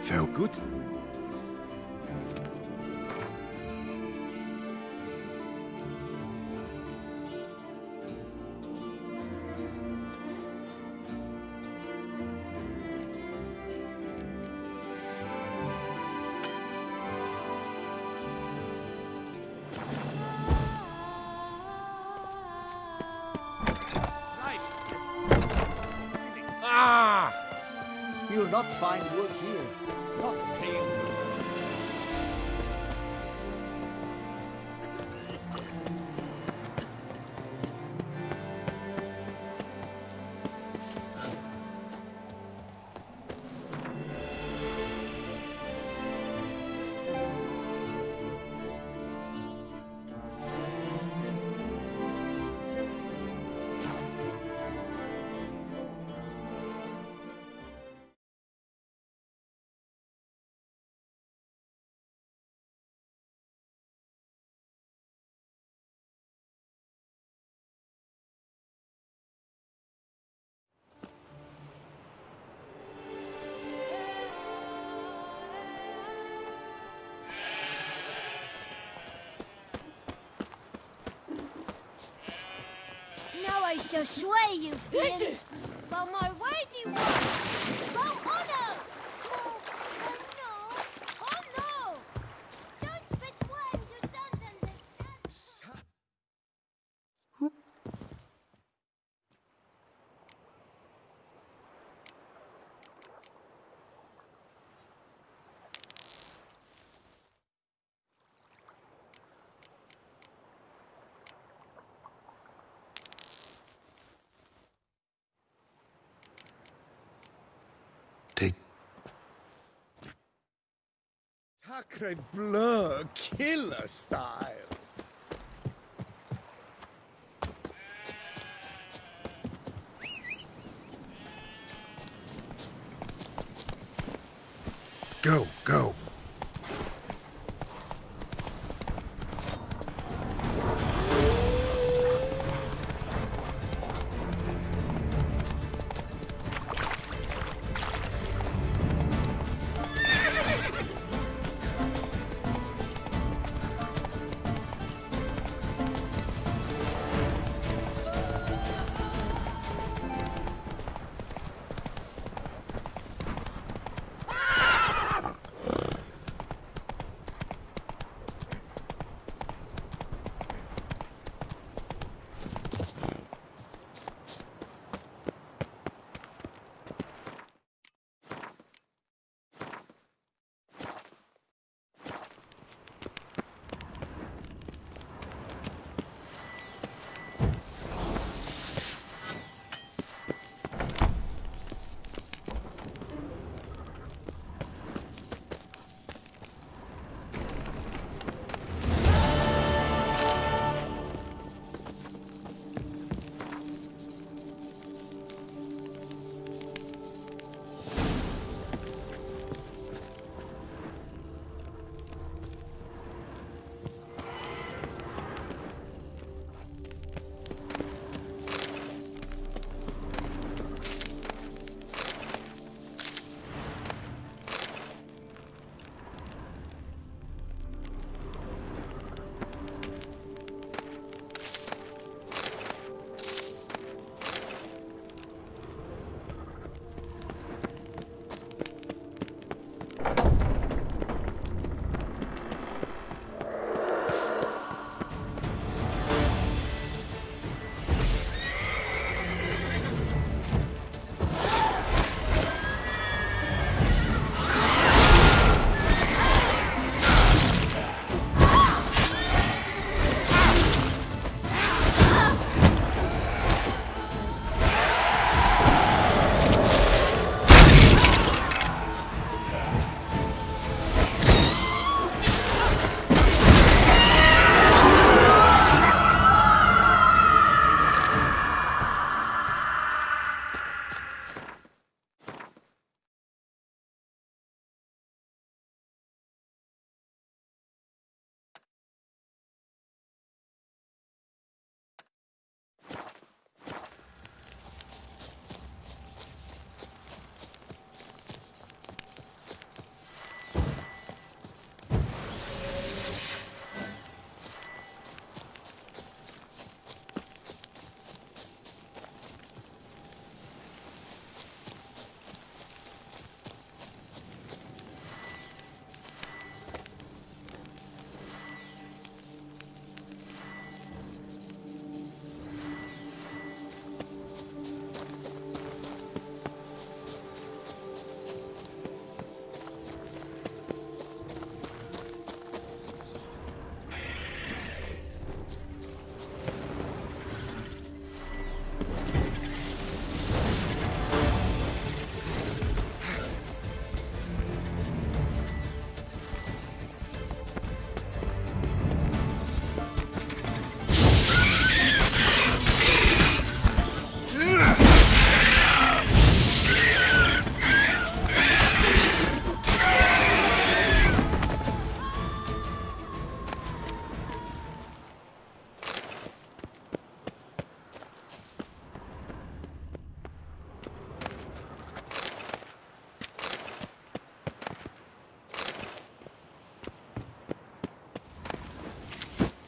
Speaker 1: Felt good?
Speaker 2: You'll not find wood here. Not pale.
Speaker 6: I shall sway you, fiend. For my weighty one. For honor. Oh no. Oh no. Don't pretend you don't understand.
Speaker 1: Take...
Speaker 5: Sacre bleu, killer style.
Speaker 1: Go, go.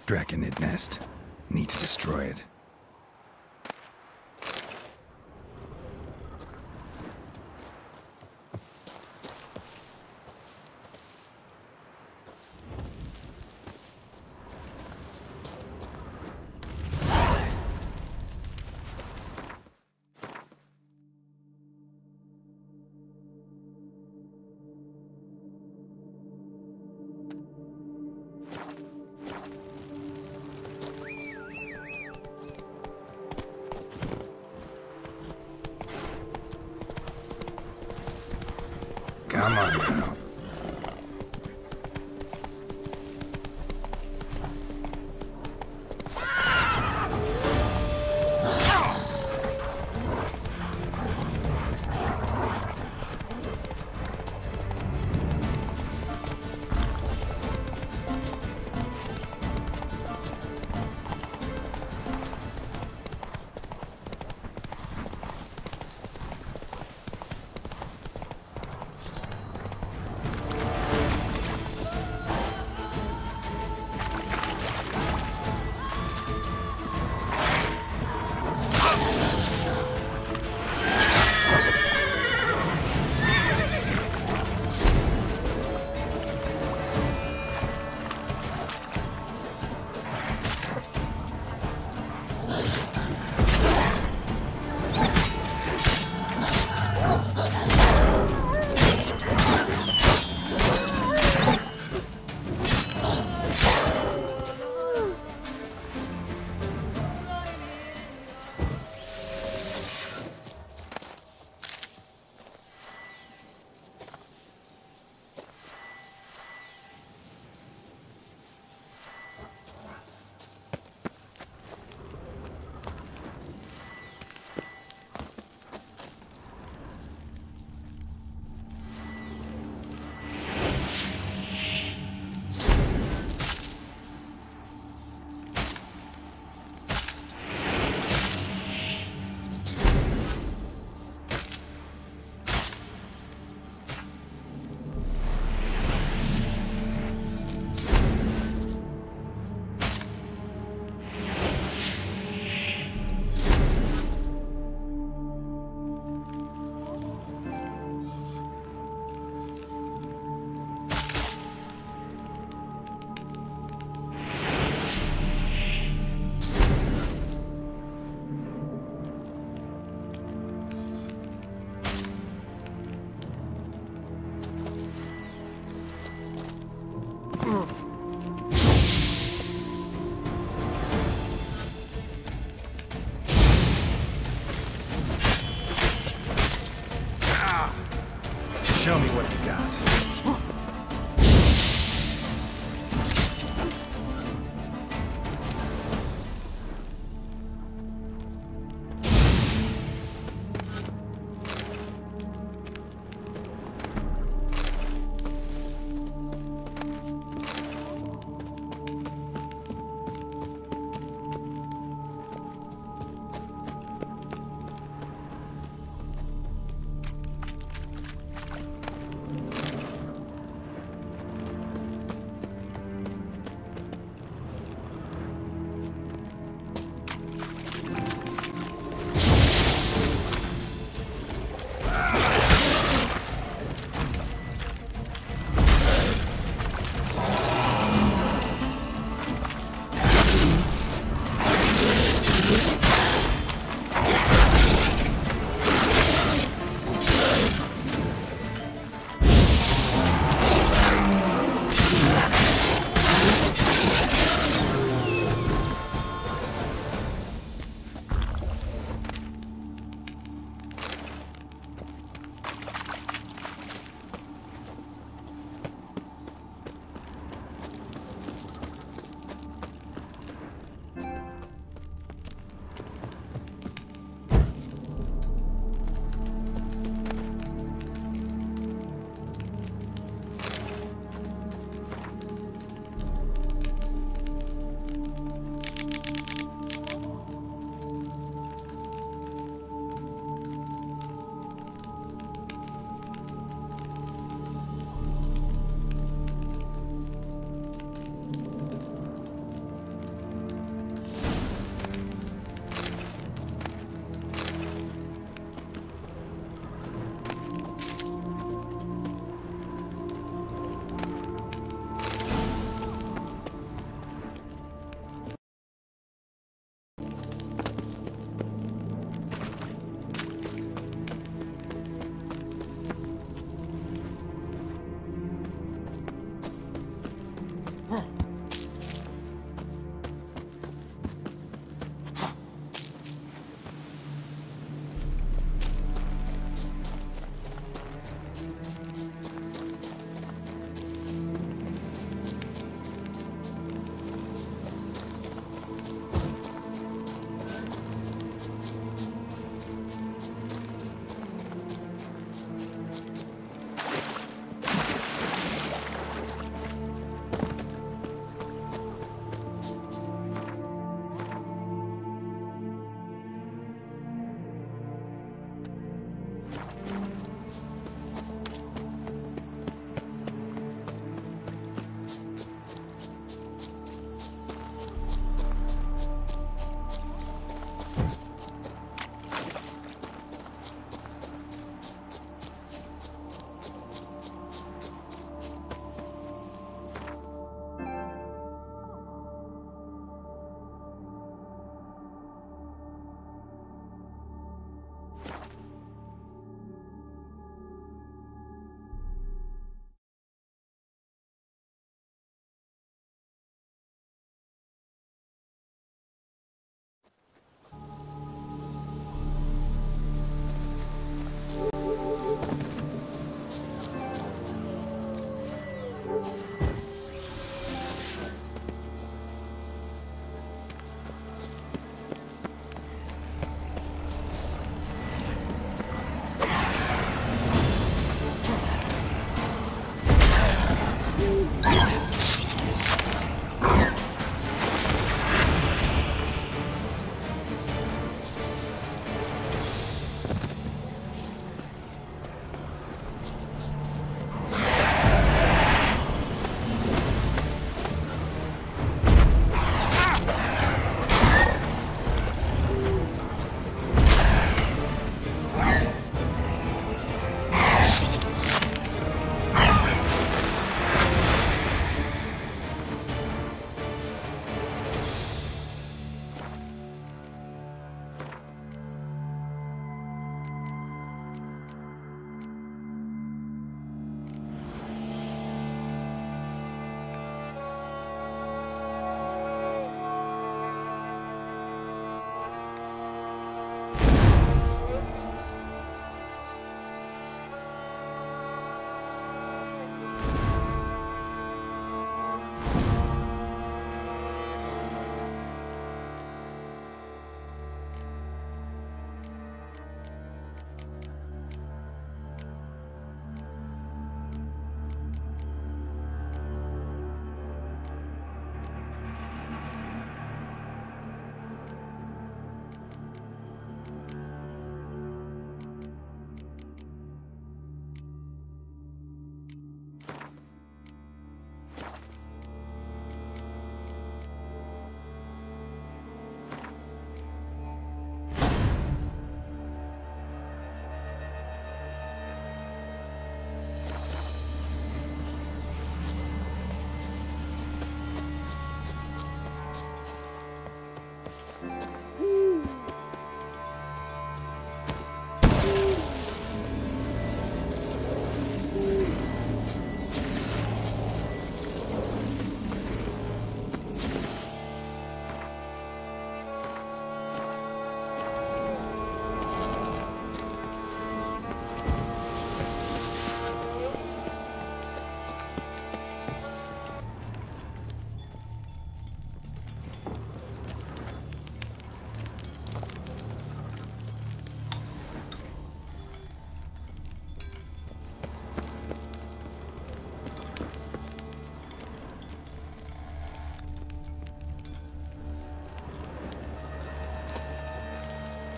Speaker 1: Draconid nest. Need to destroy it. Come on now. Show me what you got.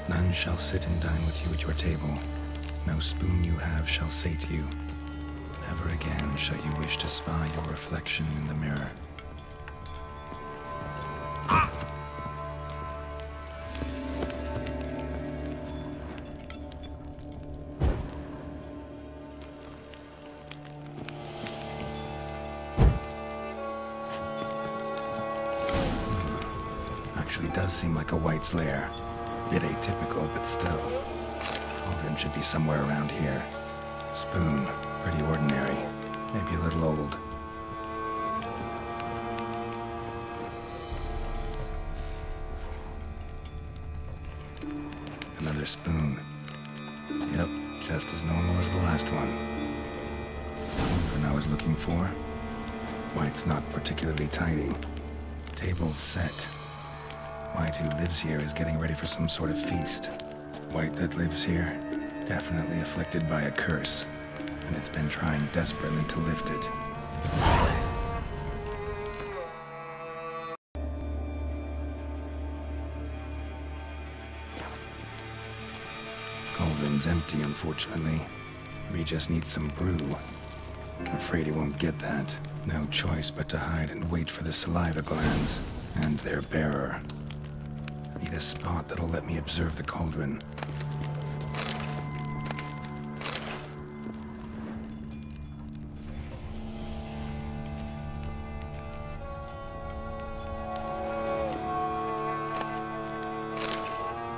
Speaker 1: None shall sit and dine with you at your table. No spoon you have shall sate you. Never again shall you wish to spy your reflection in the mirror. Actually does seem like a White's lair. Bit atypical, but still. Cauldron should be somewhere around here. Spoon, pretty ordinary. Maybe a little old. Another spoon. Yep, just as normal as the last one. Cauldron I was looking for. White's not particularly tidy. Table's set. White who lives here is getting ready for some sort of feast. White that lives here, definitely afflicted by a curse, and it's been trying desperately to lift it. Cauldron's empty, unfortunately. We just need some brew. I'm afraid he won't get that. No choice but to hide and wait for the saliva glands and their bearer. Need a spot that'll let me observe the cauldron.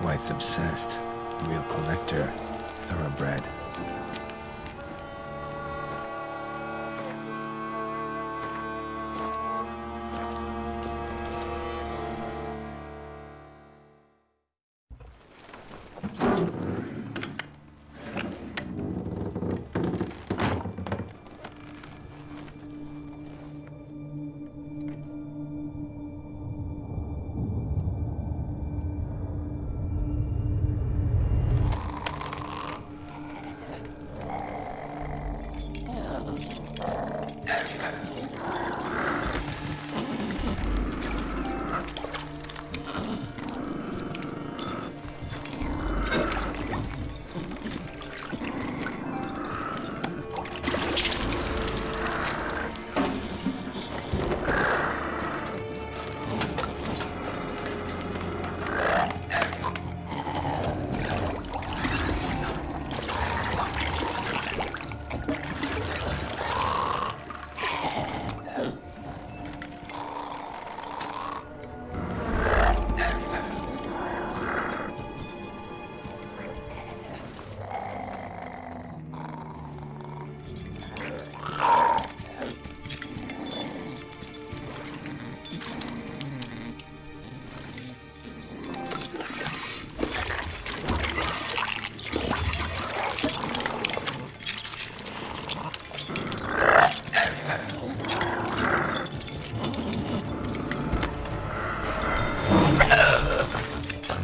Speaker 1: White's obsessed. Real collector. Thoroughbred.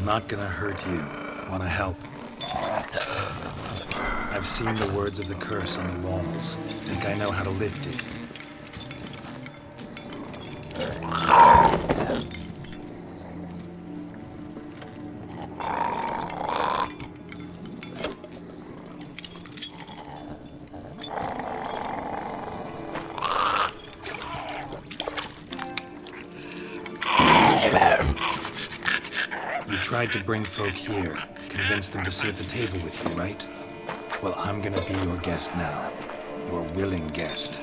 Speaker 1: Not gonna hurt you. Wanna help? I've seen the words of the curse on the walls. Think I know how to lift it. Tried to bring folk here, convince them to sit at the table with you, right? Well, I'm gonna be your guest now. Your willing guest.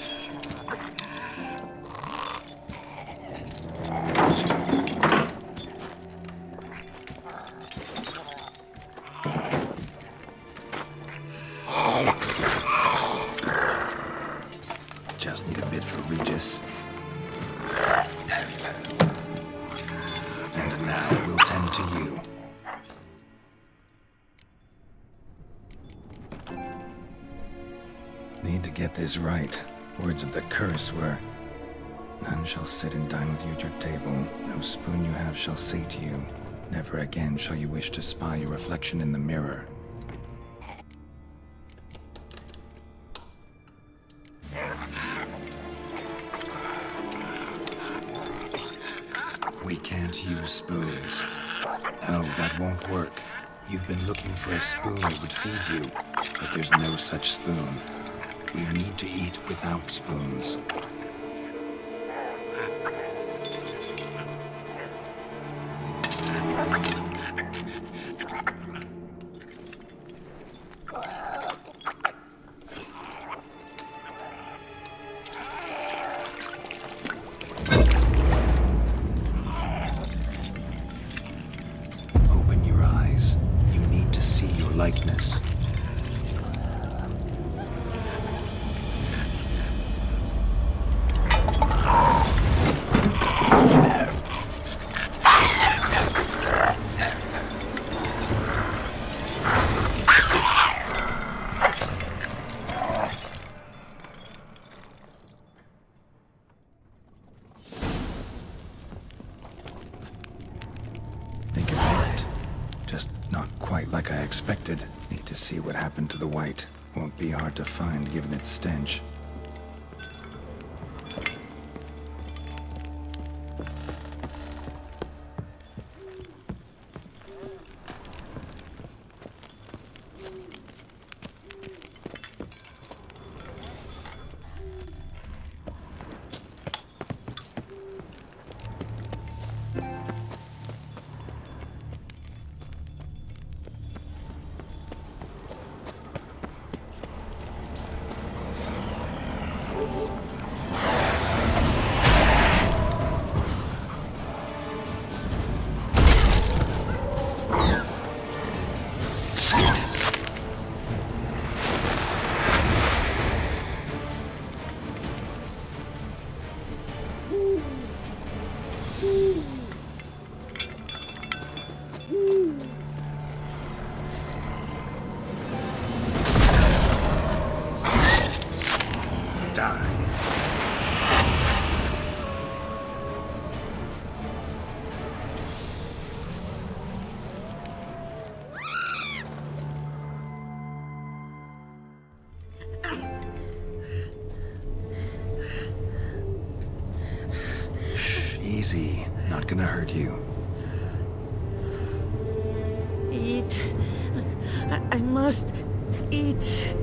Speaker 1: Just need a bit for Regis. And now we'll tend to you. Need to get this right. Words of the curse were, "None shall sit and dine with you at your table. No spoon you have shall say to you, never again shall you wish to spy your reflection in the mirror." We can't use spoons. No, that won't work. You've been looking for a spoon that would feed you, but there's no such spoon. We need to eat without spoons. Open your eyes. You need to see your likeness. Think it worked. Just not quite like I expected. Need to see what happened to the white. Won't be hard to find given its stench. Easy. Not gonna hurt you.
Speaker 10: Eat. I must eat.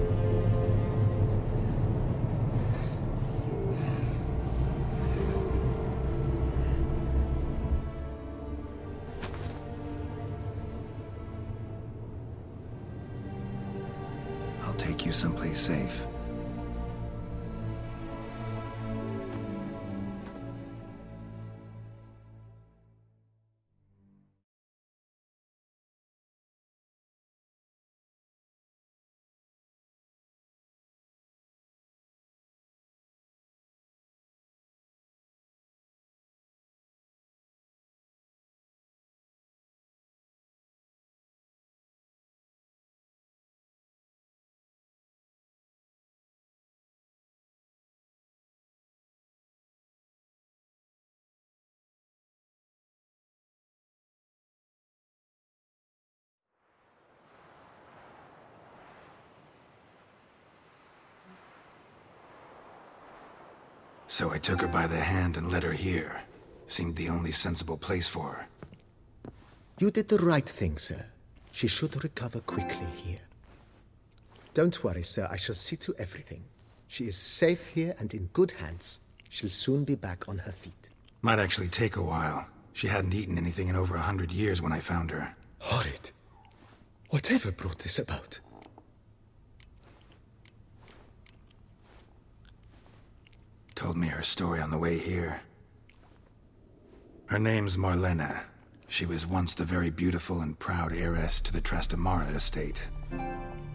Speaker 1: I'll take you someplace safe. So I took her by the hand and led her here. Seemed the only sensible place for her.
Speaker 2: You did the right thing, sir. She should recover quickly here. Don't worry, sir. I shall see to everything. She is safe here and in good hands. She'll soon be back on her feet.
Speaker 1: Might actually take a while. She hadn't eaten anything in over 100 years when I found her.
Speaker 2: Horrid. Whatever brought this about?
Speaker 1: Told me her story on the way here. Her name's Marlena. She was once the very beautiful and proud heiress to the Trastamara estate.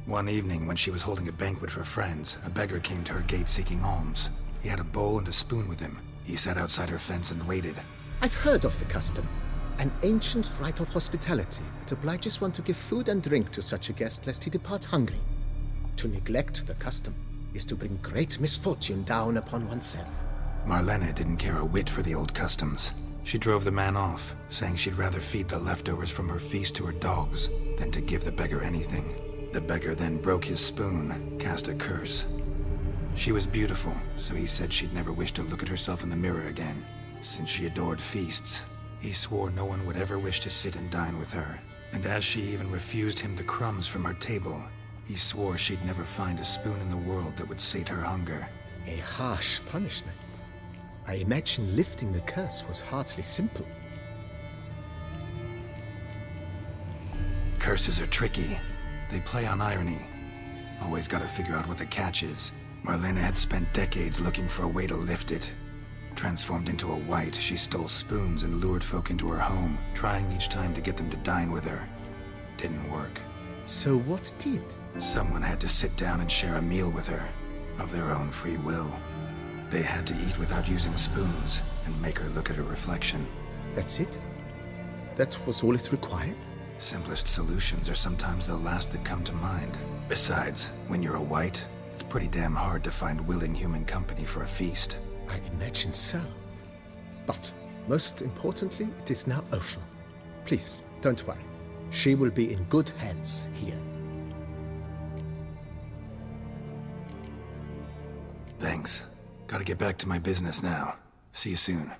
Speaker 1: One evening, when she was holding a banquet for friends, a beggar came to her gate seeking alms. He had a bowl and a spoon with him. He sat outside her fence and waited.
Speaker 2: I've heard of the custom. An ancient rite of hospitality that obliges one to give food and drink to such a guest lest he depart hungry. To neglect the custom is to bring great misfortune down upon oneself.
Speaker 1: Marlena didn't care a whit for the old customs. She drove the man off, saying she'd rather feed the leftovers from her feast to her dogs than to give the beggar anything. The beggar then broke his spoon, cast a curse. She was beautiful, so he said she'd never wish to look at herself in the mirror again. Since she adored feasts, he swore no one would ever wish to sit and dine with her. And as she even refused him the crumbs from her table, he swore she'd never find a spoon in the world that would sate her hunger.
Speaker 2: A harsh punishment. I imagine lifting the curse was hardly simple.
Speaker 1: Curses are tricky. They play on irony. Always gotta figure out what the catch is. Marlena had spent decades looking for a way to lift it. Transformed into a wight, she stole spoons and lured folk into her home, trying each time to get them to dine with her. Didn't work.
Speaker 2: So what did?
Speaker 1: Someone had to sit down and share a meal with her, of their own free will. They had to eat without using spoons, and make her look at her reflection.
Speaker 2: That's it? That was all it required?
Speaker 1: Simplest solutions are sometimes the last that come to mind. Besides, when you're a wight, it's pretty damn hard to find willing human company for a feast.
Speaker 2: I imagine so. But, most importantly, it is now over. Please, don't worry. She will be in good hands here.
Speaker 1: Thanks. Gotta get back to my business now. See you soon.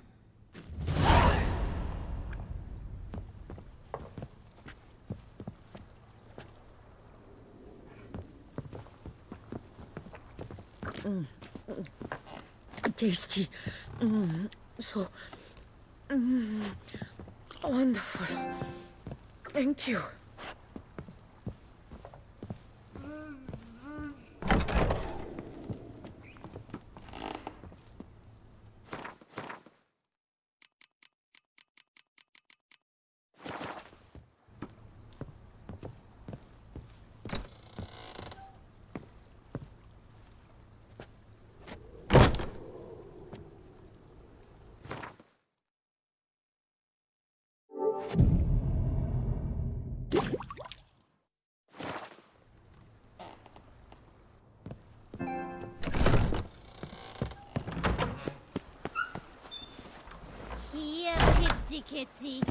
Speaker 10: Tasty. So wonderful. Thank you.
Speaker 6: Here, kitty kitty.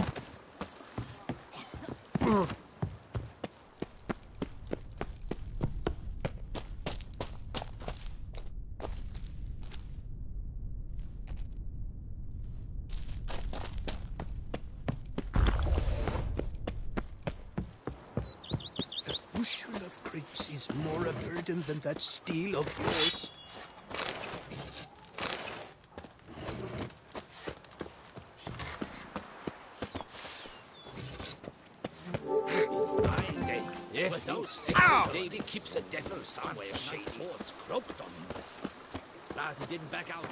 Speaker 5: A bushel of grapes is more a burden than that steel of yours.
Speaker 3: But those sick lady keeps a devil somewhere. Shady horse croaked on him. Glad he didn't back out.